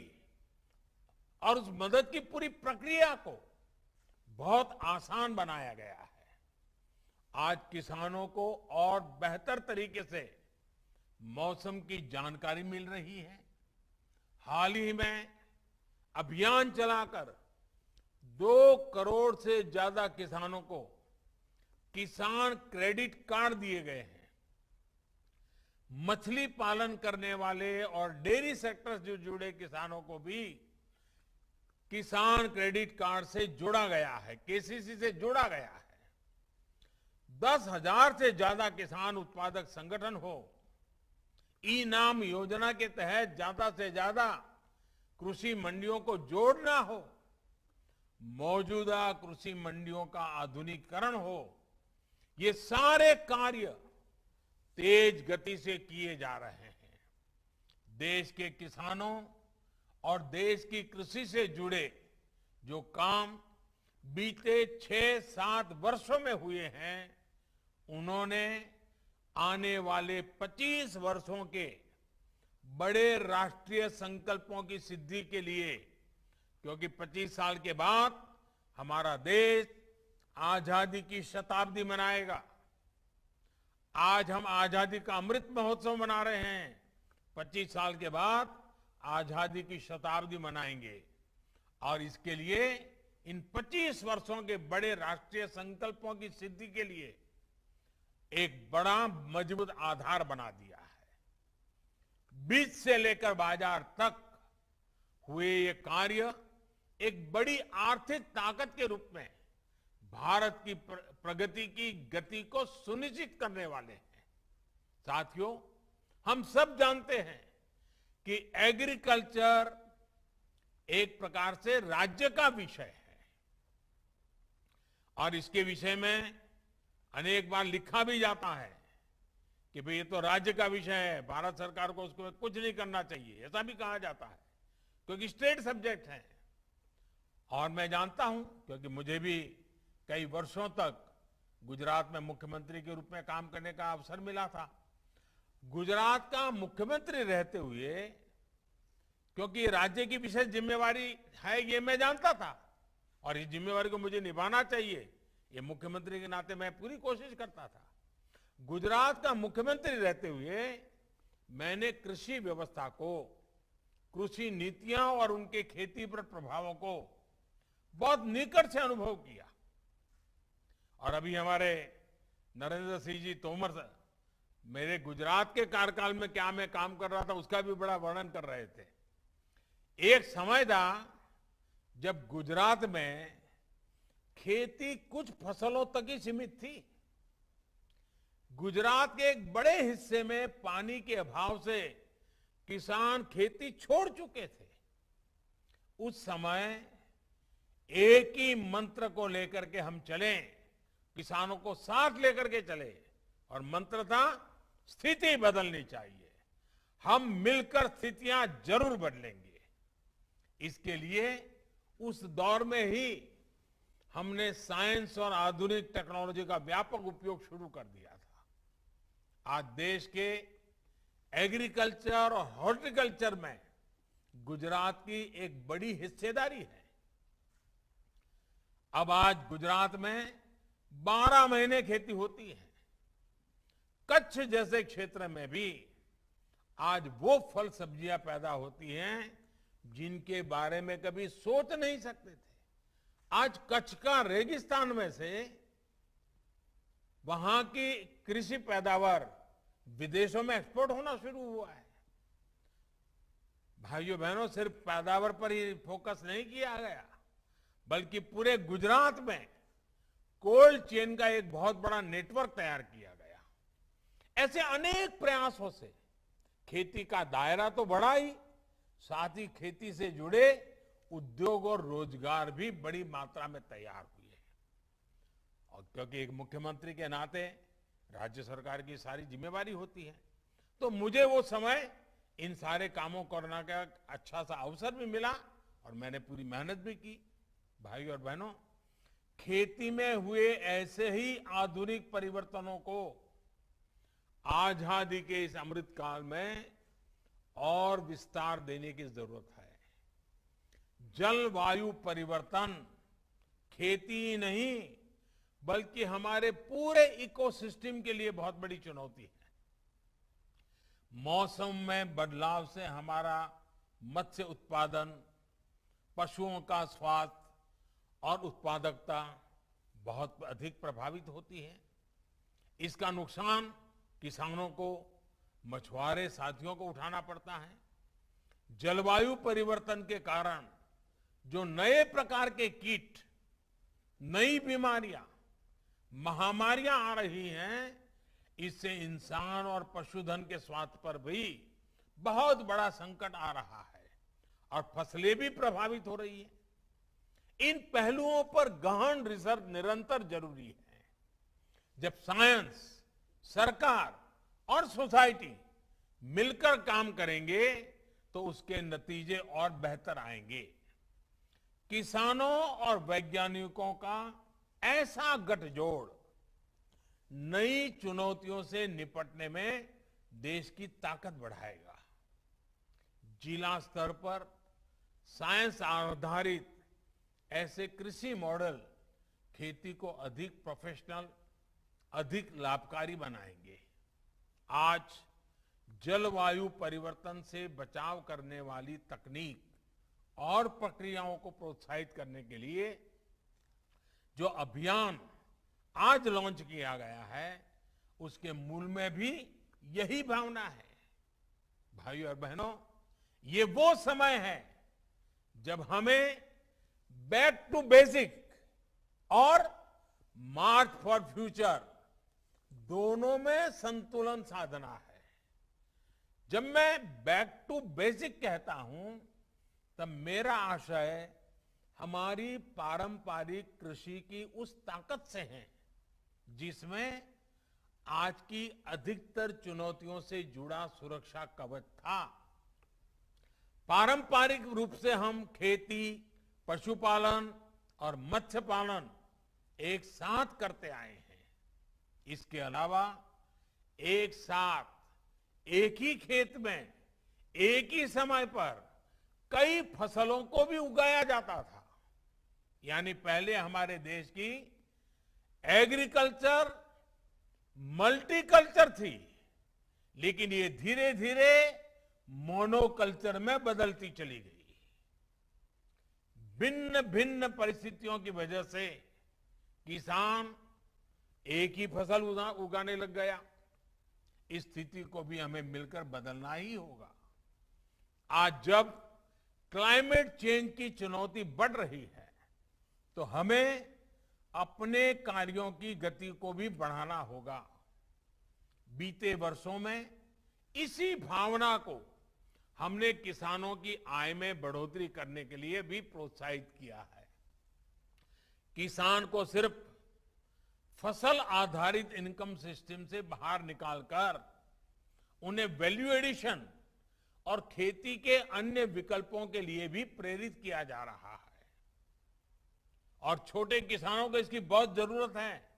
Speaker 5: और उस मदद की पूरी प्रक्रिया को बहुत आसान बनाया गया है। आज किसानों को और बेहतर तरीके से मौसम की जानकारी मिल रही है। हाल ही में अभियान चलाकर 2 करोड़ से ज्यादा किसानों को किसान क्रेडिट कार्ड दिए गए हैं। मछली पालन करने वाले और डेयरी सेक्टर से जुड़े किसानों को भी किसान क्रेडिट कार्ड से जोड़ा गया है, केसीसी से जोड़ा गया है। 10,000 से ज्यादा किसान उत्पादक संगठन हो, ई नाम योजना के तहत ज्यादा से ज्यादा कृषि मंडियों को जोड़ना हो, मौजूदा कृषि मंडियों का आधुनिकीकरण हो, ये सारे कार्य तेज गति से किए जा रहे हैं। देश के किसानों और देश की कृषि से जुड़े जो काम बीते 6-7 वर्षों में हुए हैं, उन्होंने आने वाले 25 वर्षों के बड़े राष्ट्रीय संकल्पों की सिद्धि के लिए, क्योंकि 25 साल के बाद हमारा देश आजादी की शताब्दी मनाएगा। आज हम आजादी का अमृत महोत्सव मना रहे हैं, 25 साल के बाद आजादी की शताब्दी मनाएंगे और इसके लिए इन 25 वर्षों के बड़े राष्ट्रीय संकल्पों की सिद्धि के लिए एक बड़ा मजबूत आधार बना दिया है। बीज से लेकर बाजार तक हुए ये कार्य एक बड़ी आर्थिक ताकत के रूप में भारत की प्रगति की गति को सुनिश्चित करने वाले हैं। साथियों, हम सब जानते हैं कि एग्रीकल्चर एक प्रकार से राज्य का विषय है और इसके विषय में अनेक बार लिखा भी जाता है कि भाई ये तो राज्य का विषय है, भारत सरकार को उसको कुछ नहीं करना चाहिए, ऐसा भी कहा जाता है क्योंकि स्टेट सब्जेक्ट है। और मैं जानता हूं, क्योंकि मुझे भी कई वर्षों तक गुजरात में मुख्यमंत्री के रूप में काम करने का अवसर मिला था। गुजरात का मुख्यमंत्री रहते हुए, क्योंकि राज्य की विशेष जिम्मेवारी है ये मैं जानता था और इस जिम्मेवारी को मुझे निभाना चाहिए, ये मुख्यमंत्री के नाते मैं पूरी कोशिश करता था। गुजरात का मुख्यमंत्री रहते हुए मैंने कृषि व्यवस्था को, कृषि नीतियां और उनके खेती पर प्रभावों को बहुत निकट से अनुभव किया। और अभी हमारे नरेंद्र सिंह जी तोमर मेरे गुजरात के कार्यकाल में क्या मैं काम कर रहा था उसका भी बड़ा वर्णन कर रहे थे। एक समय था जब गुजरात में खेती कुछ फसलों तक ही सीमित थी। गुजरात के एक बड़े हिस्से में पानी के अभाव से किसान खेती छोड़ चुके थे। उस समय एक ही मंत्र को लेकर के हम चले, किसानों को साथ लेकर के चले और मंत्र था स्थिति बदलनी चाहिए, हम मिलकर स्थितियां जरूर बदलेंगे। इसके लिए उस दौर में ही हमने साइंस और आधुनिक टेक्नोलॉजी का व्यापक उपयोग शुरू कर दिया था। आज देश के एग्रीकल्चर और हॉर्टिकल्चर में गुजरात की एक बड़ी हिस्सेदारी है। अब आज गुजरात में 12 महीने खेती होती है। कच्छ जैसे क्षेत्र में भी आज वो फल सब्जियां पैदा होती हैं जिनके बारे में कभी सोच नहीं सकते थे। आज कच्छ का रेगिस्तान में से वहां की कृषि पैदावार विदेशों में एक्सपोर्ट होना शुरू हुआ है। भाइयों बहनों, सिर्फ पैदावार पर ही फोकस नहीं किया गया, बल्कि पूरे गुजरात में कोल्ड चेन का एक बहुत बड़ा नेटवर्क तैयार किया गया। ऐसे अनेक प्रयासों से खेती का दायरा तो बढ़ा ही, साथ ही खेती से जुड़े उद्योग और रोजगार भी बड़ी मात्रा में तैयार हुए। और क्योंकि एक मुख्यमंत्री के नाते राज्य सरकार की सारी जिम्मेवारी होती है, तो मुझे वो समय इन सारे कामों करने का अच्छा सा अवसर भी मिला और मैंने पूरी मेहनत भी की। भाई और बहनों, खेती में हुए ऐसे ही आधुनिक परिवर्तनों को आजादी के इस अमृत काल में और विस्तार देने की जरूरत है। जलवायु परिवर्तन खेती ही नहीं बल्कि हमारे पूरे इकोसिस्टम के लिए बहुत बड़ी चुनौती है। मौसम में बदलाव से हमारा मत्स्य उत्पादन, पशुओं का स्वास्थ्य और उत्पादकता, बहुत अधिक प्रभावित होती है। इसका नुकसान किसानों को, मछुआरे साथियों को उठाना पड़ता है। जलवायु परिवर्तन के कारण जो नए प्रकार के कीट, नई बीमारियां, महामारियां आ रही हैं, इससे इंसान और पशुधन के स्वास्थ्य पर भी बहुत बड़ा संकट आ रहा है और फसलें भी प्रभावित हो रही है। इन पहलुओं पर गहन रिसर्च निरंतर जरूरी है। जब साइंस, सरकार और सोसाइटी मिलकर काम करेंगे तो उसके नतीजे और बेहतर आएंगे। किसानों और वैज्ञानिकों का ऐसा गठजोड़ नई चुनौतियों से निपटने में देश की ताकत बढ़ाएगा। जिला स्तर पर साइंस आधारित ऐसे कृषि मॉडल खेती को अधिक प्रोफेशनल, अधिक लाभकारी बनाएंगे। आज जलवायु परिवर्तन से बचाव करने वाली तकनीक और प्रक्रियाओं को प्रोत्साहित करने के लिए जो अभियान आज लॉन्च किया गया है, उसके मूल में भी यही भावना है। भाइयों और बहनों, ये वो समय है जब हमें बैक टू बेसिक और मार्च फॉर फ्यूचर दोनों में संतुलन साधना है। जब मैं बैक टू बेसिक कहता हूं, तब मेरा आशय हमारी पारंपरिक कृषि की उस ताकत से है जिसमें आज की अधिकतर चुनौतियों से जुड़ा सुरक्षा कवच था। पारंपरिक रूप से हम खेती, पशुपालन और मत्स्य पालन एक साथ करते आए हैं। इसके अलावा एक साथ एक ही खेत में एक ही समय पर कई फसलों को भी उगाया जाता था। यानी पहले हमारे देश की एग्रीकल्चर मल्टीकल्चर थी, लेकिन ये धीरे धीरे मोनोकल्चर में बदलती चली गई। भिन्न भिन्न परिस्थितियों की वजह से किसान एक ही फसल उगाने लग गया। इस स्थिति को भी हमें मिलकर बदलना ही होगा। आज जब क्लाइमेट चेंज की चुनौती बढ़ रही है, तो हमें अपने कार्यों की गति को भी बढ़ाना होगा। बीते वर्षों में इसी भावना को हमने किसानों की आय में बढ़ोतरी करने के लिए भी प्रोत्साहित किया है। किसान को सिर्फ फसल आधारित इनकम सिस्टम से बाहर निकालकर उन्हें वैल्यू एडिशन और खेती के अन्य विकल्पों के लिए भी प्रेरित किया जा रहा है। और छोटे किसानों को इसकी बहुत जरूरत है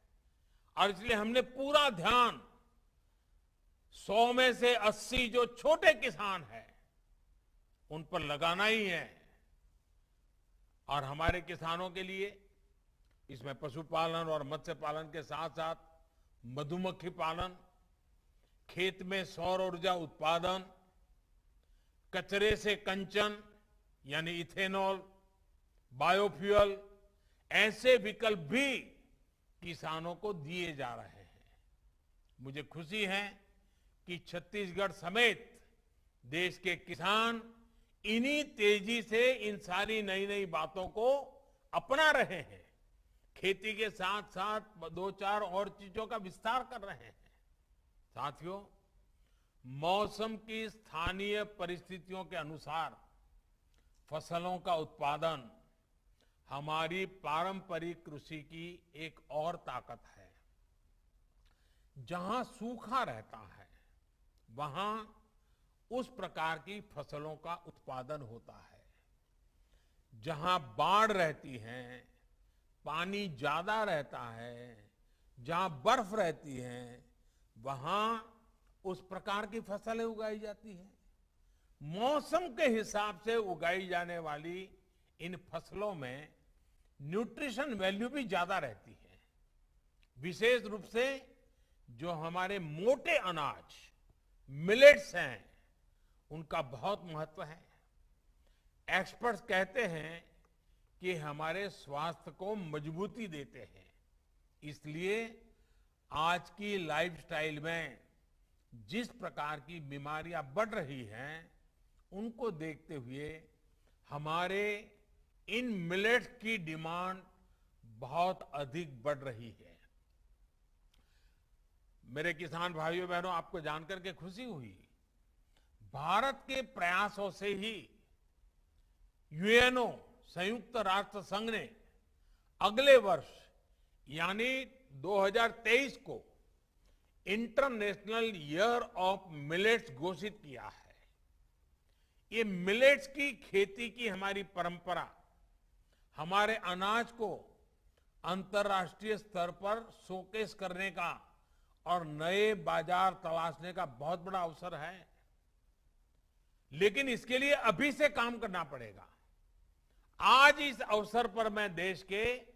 Speaker 5: और इसलिए हमने पूरा ध्यान 100 में से 80 जो छोटे किसान हैं उन पर लगाना ही है। और हमारे किसानों के लिए इसमें पशुपालन और मत्स्य पालन के साथ साथ मधुमक्खी पालन, खेत में सौर ऊर्जा उत्पादन, कचरे से कंचन यानी इथेनॉल, बायोफ्यूल, ऐसे विकल्प भी किसानों को दिए जा रहे हैं। मुझे खुशी है कि छत्तीसगढ़ समेत देश के किसान इन्हीं तेजी से इन सारी नई नई बातों को अपना रहे हैं। खेती के साथ साथ 2-4 और चीजों का विस्तार कर रहे हैं। साथियों, मौसम की स्थानीय परिस्थितियों के अनुसार फसलों का उत्पादन हमारी पारंपरिक कृषि की एक और ताकत है। जहां सूखा रहता है, वहां उस प्रकार की फसलों का उत्पादन होता है। जहां बाढ़ रहती है, पानी ज्यादा रहता है, जहां बर्फ रहती है, वहां उस प्रकार की फसलें उगाई जाती है। मौसम के हिसाब से उगाई जाने वाली इन फसलों में न्यूट्रिशन वैल्यू भी ज्यादा रहती है। विशेष रूप से जो हमारे मोटे अनाज मिलेट्स हैं, उनका बहुत महत्व है। एक्सपर्ट्स कहते हैं कि हमारे स्वास्थ्य को मजबूती देते हैं इसलिए आज की लाइफस्टाइल में जिस प्रकार की बीमारियां बढ़ रही हैं, उनको देखते हुए हमारे इन मिलेट्स की डिमांड बहुत अधिक बढ़ रही है। मेरे किसान भाइयों बहनों, आपको जानकर के खुशी हुई, भारत के प्रयासों से ही यूएनओ संयुक्त राष्ट्र संघ ने अगले वर्ष यानी 2023 को इंटरनेशनल ईयर ऑफ मिलेट्स घोषित किया है। ये मिलेट्स की खेती की हमारी परंपरा हमारे अनाज को अंतर्राष्ट्रीय स्तर पर शोकेस करने का और नए बाजार तलाशने का बहुत बड़ा अवसर है। लेकिन इसके लिए अभी से काम करना पड़ेगा। आज इस अवसर पर मैं देश के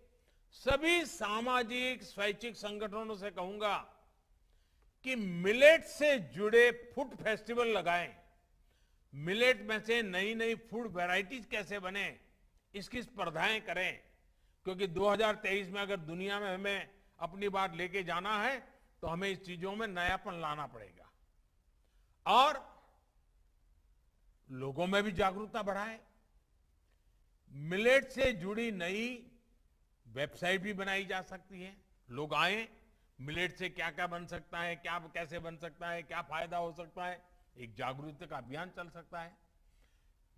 Speaker 5: सभी सामाजिक स्वैच्छिक संगठनों से कहूंगा कि मिलेट से जुड़े फूड फेस्टिवल लगाएं। मिलेट में से नई नई फूड वैरायटीज कैसे बने, इसकी स्पर्धाएं करें, क्योंकि 2023 में अगर दुनिया में हमें अपनी बात लेके जाना है तो हमें इस चीजों में नयापन लाना पड़ेगा और लोगों में भी जागरूकता बढ़ाएं। मिलेट से जुड़ी नई वेबसाइट भी बनाई जा सकती है। लोग आए, मिलेट से क्या क्या बन सकता है, क्या कैसे बन सकता है, क्या फायदा हो सकता है, एक जागरूकता का अभियान चल सकता है।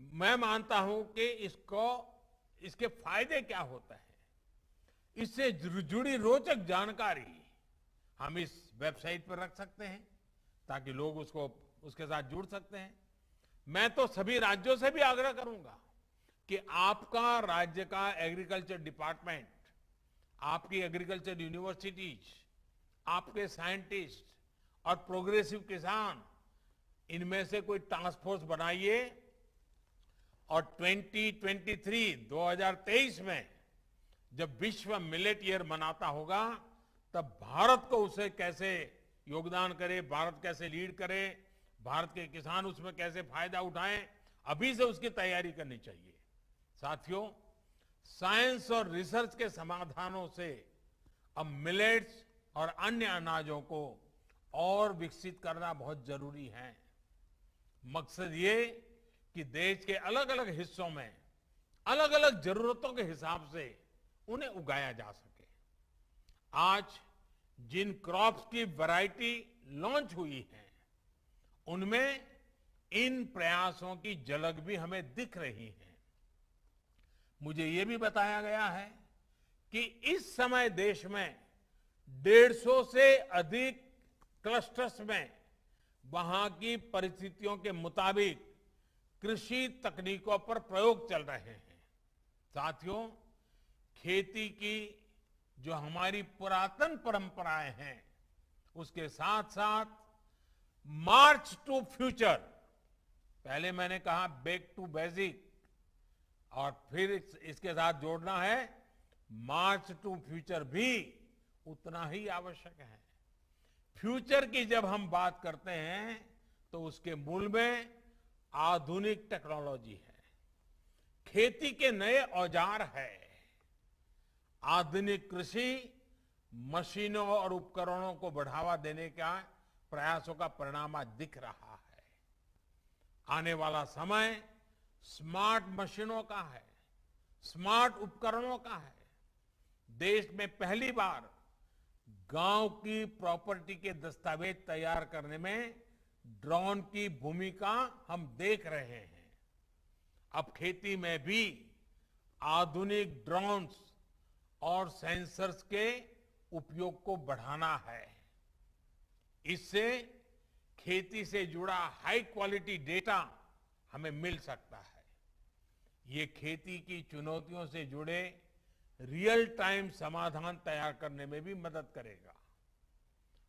Speaker 5: मैं मानता हूं कि इसके फायदे क्या होते हैं, इससे जुड़ी रोचक जानकारी हम इस वेबसाइट पर रख सकते हैं ताकि लोग उसके साथ जुड़ सकते हैं। मैं तो सभी राज्यों से भी आग्रह करूंगा कि आपका राज्य का एग्रीकल्चर डिपार्टमेंट, आपकी एग्रीकल्चर यूनिवर्सिटीज, आपके साइंटिस्ट और प्रोग्रेसिव किसान, इनमें से कोई टास्क फोर्स बनाइए और 2023 में जब विश्व मिलेट ईयर मनाता होगा तब भारत को उसे कैसे योगदान करे, भारत कैसे लीड करे, भारत के किसान उसमें कैसे फायदा उठाएं, अभी से उसकी तैयारी करनी चाहिए। साथियों, साइंस और रिसर्च के समाधानों से अब मिलेट्स और अन्य अनाजों को और विकसित करना बहुत जरूरी है। मकसद ये कि देश के अलग अलग हिस्सों में अलग अलग जरूरतों के हिसाब से उन्हें उगाया जा सके। आज जिन क्रॉप्स की वैरायटी लॉन्च हुई है उनमें इन प्रयासों की झलक भी हमें दिख रही है। मुझे ये भी बताया गया है कि इस समय देश में 150 से अधिक क्लस्टर्स में वहां की परिस्थितियों के मुताबिक कृषि तकनीकों पर प्रयोग चल रहे हैं। साथियों, खेती की जो हमारी पुरातन परंपराएं हैं उसके साथ साथ मार्च टू फ्यूचर, पहले मैंने कहा बैक टू बेसिक, और फिर इसके साथ जोड़ना है मार्च टू फ्यूचर भी उतना ही आवश्यक है। फ्यूचर की जब हम बात करते हैं तो उसके मूल में आधुनिक टेक्नोलॉजी है, खेती के नए औजार है, आधुनिक कृषि मशीनों और उपकरणों को बढ़ावा देने का प्रयासों का परिणाम आज दिख रहा है। आने वाला समय स्मार्ट मशीनों का है, स्मार्ट उपकरणों का है। देश में पहली बार गांव की प्रॉपर्टी के दस्तावेज तैयार करने में ड्रोन की भूमिका हम देख रहे हैं। अब खेती में भी आधुनिक ड्रोन्स और सेंसर्स के उपयोग को बढ़ाना है। इससे खेती से जुड़ा हाई क्वालिटी डेटा हमें मिल सकता है। ये खेती की चुनौतियों से जुड़े रियल टाइम समाधान तैयार करने में भी मदद करेगा।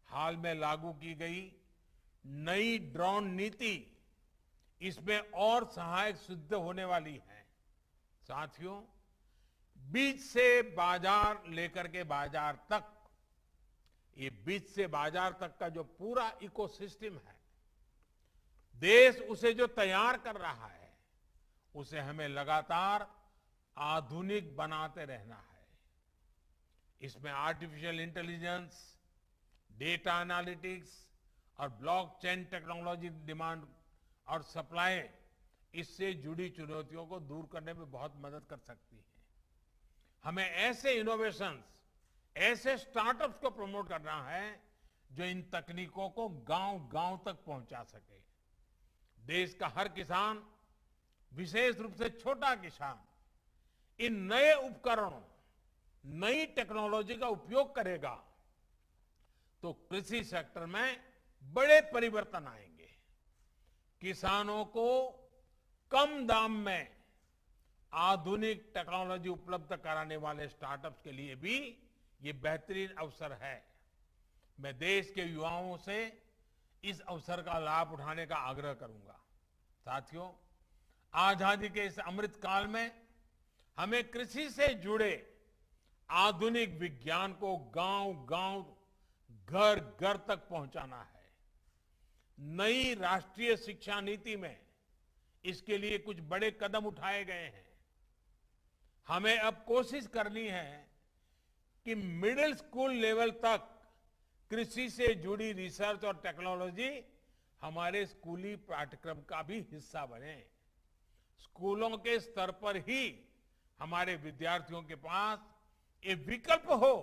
Speaker 5: हाल में लागू की गई नई ड्रोन नीति इसमें और सहायक सिद्ध होने वाली है। साथियों, बीज से बाजार लेकर के बाजार तक, ये बीज से बाजार तक का जो पूरा इकोसिस्टम है, देश उसे जो तैयार कर रहा है उसे हमें लगातार आधुनिक बनाते रहना है। इसमें आर्टिफिशियल इंटेलिजेंस, डेटा एनालिटिक्स और ब्लॉकचेन टेक्नोलॉजी डिमांड और सप्लाई इससे जुड़ी चुनौतियों को दूर करने में बहुत मदद कर सकती है। हमें ऐसे इनोवेशंस, ऐसे स्टार्टअप्स को प्रमोट करना है जो इन तकनीकों को गांव-गांव तक पहुंचा सके। देश का हर किसान, विशेष रूप से छोटा किसान, इन नए उपकरणों, नई टेक्नोलॉजी का उपयोग करेगा तो कृषि सेक्टर में बड़े परिवर्तन आएंगे। किसानों को कम दाम में आधुनिक टेक्नोलॉजी उपलब्ध कराने वाले स्टार्टअप्स के लिए भी ये बेहतरीन अवसर है। मैं देश के युवाओं से इस अवसर का लाभ उठाने का आग्रह करूंगा। साथियों, आजादी के इस अमृत काल में हमें कृषि से जुड़े आधुनिक विज्ञान को गांव-गांव, घर-घर तक पहुंचाना है। नई राष्ट्रीय शिक्षा नीति में इसके लिए कुछ बड़े कदम उठाए गए हैं। हमें अब कोशिश करनी है कि मिडिल स्कूल लेवल तक कृषि से जुड़ी रिसर्च और टेक्नोलॉजी हमारे स्कूली पाठ्यक्रम का भी हिस्सा बने। स्कूलों के स्तर पर ही हमारे विद्यार्थियों के पास ये विकल्प हो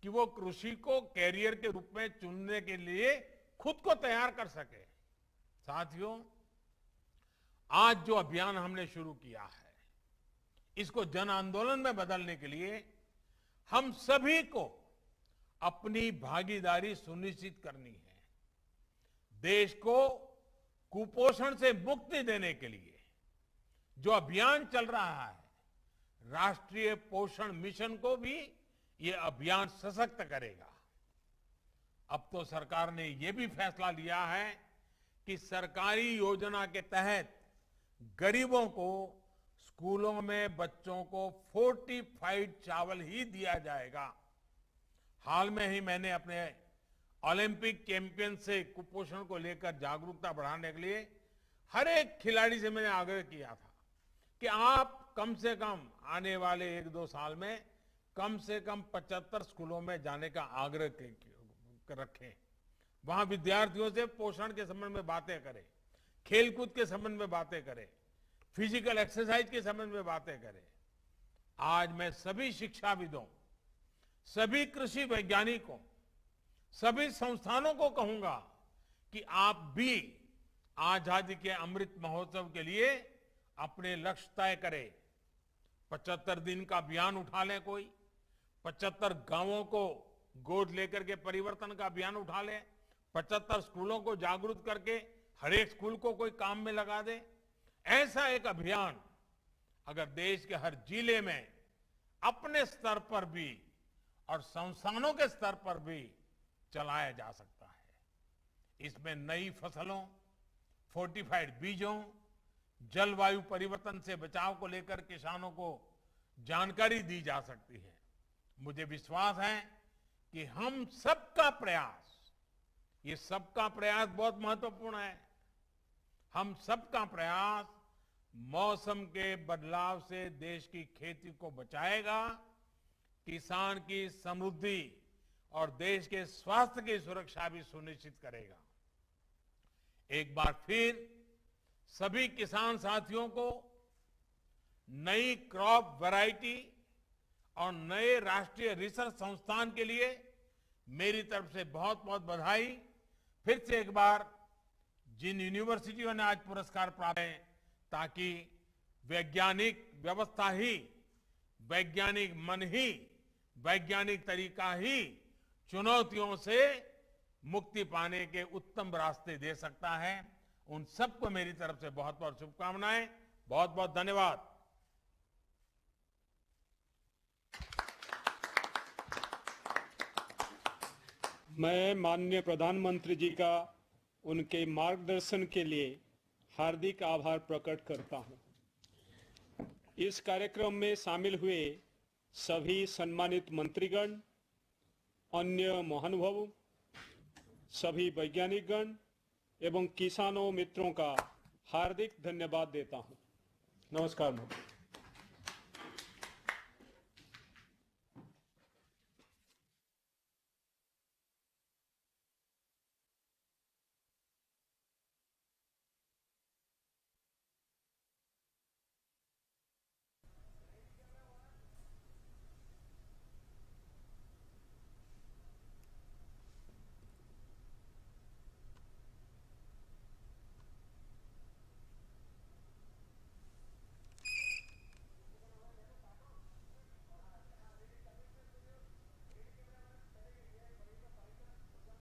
Speaker 5: कि वो कृषि को कैरियर के रूप में चुनने के लिए खुद को तैयार कर सके। साथियों, आज जो अभियान हमने शुरू किया है, इसको जन आंदोलन में बदलने के लिए हम सभी को अपनी भागीदारी सुनिश्चित करनी है। देश को कुपोषण से मुक्ति देने के लिए जो अभियान चल रहा है, राष्ट्रीय पोषण मिशन को भी ये अभियान सशक्त करेगा। अब तो सरकार ने ये भी फैसला लिया है कि सरकारी योजना के तहत गरीबों को स्कूलों में बच्चों को फोर्टिफाइड चावल ही दिया जाएगा। हाल में ही मैंने अपने ओलंपिक चैंपियन से कुपोषण को लेकर जागरूकता बढ़ाने के लिए हर एक खिलाड़ी से मैंने आग्रह किया था कि आप कम से कम आने वाले 1-2 साल में कम से कम 75 स्कूलों में जाने का आग्रह रखें। वहां विद्यार्थियों से पोषण के संबंध में बातें करें, खेलकूद के संबंध में बातें करें, फिजिकल एक्सरसाइज के संबंध में बातें करें। आज मैं सभी शिक्षाविदों, सभी कृषि वैज्ञानिकों, सभी संस्थानों को कहूंगा कि आप भी आजादी के अमृत महोत्सव के लिए अपने लक्ष्य तय करें। 75 दिन का अभियान उठा लें, कोई 75 गांवों को गोद लेकर के परिवर्तन का अभियान उठा लें, 75 स्कूलों को जागरूक करके हर एक स्कूल को कोई काम में लगा दे। ऐसा एक अभियान अगर देश के हर जिले में अपने स्तर पर भी और संस्थानों के स्तर पर भी चलाया जा सकता है। इसमें नई फसलों, फोर्टिफाइड बीजों, जलवायु परिवर्तन से बचाव को लेकर किसानों को जानकारी दी जा सकती है। मुझे विश्वास है कि हम सबका प्रयास, ये सबका प्रयास बहुत महत्वपूर्ण है। हम सबका प्रयास मौसम के बदलाव से देश की खेती को बचाएगा, किसान की समृद्धि और देश के स्वास्थ्य की सुरक्षा भी सुनिश्चित करेगा। एक बार फिर सभी किसान साथियों को नई क्रॉप वैरायटी और नए राष्ट्रीय रिसर्च संस्थान के लिए मेरी तरफ से बहुत बहुत बधाई। फिर से एक बार जिन यूनिवर्सिटियों ने आज पुरस्कार प्राप्त है, ताकि वैज्ञानिक व्यवस्था ही, वैज्ञानिक मन ही, वैज्ञानिक तरीका ही चुनौतियों से मुक्ति पाने के उत्तम रास्ते दे सकता है। उन सबको मेरी तरफ से बहुत बहुत शुभकामनाएं। बहुत बहुत धन्यवाद।
Speaker 1: मैं माननीय प्रधानमंत्री जी का उनके मार्गदर्शन के लिए हार्दिक आभार प्रकट करता हूं। इस कार्यक्रम में शामिल हुए सभी सम्मानित मंत्रीगण, अन्य महानुभावों, सभी वैज्ञानिकगण एवं किसानों मित्रों का हार्दिक धन्यवाद देता हूं। नमस्कार।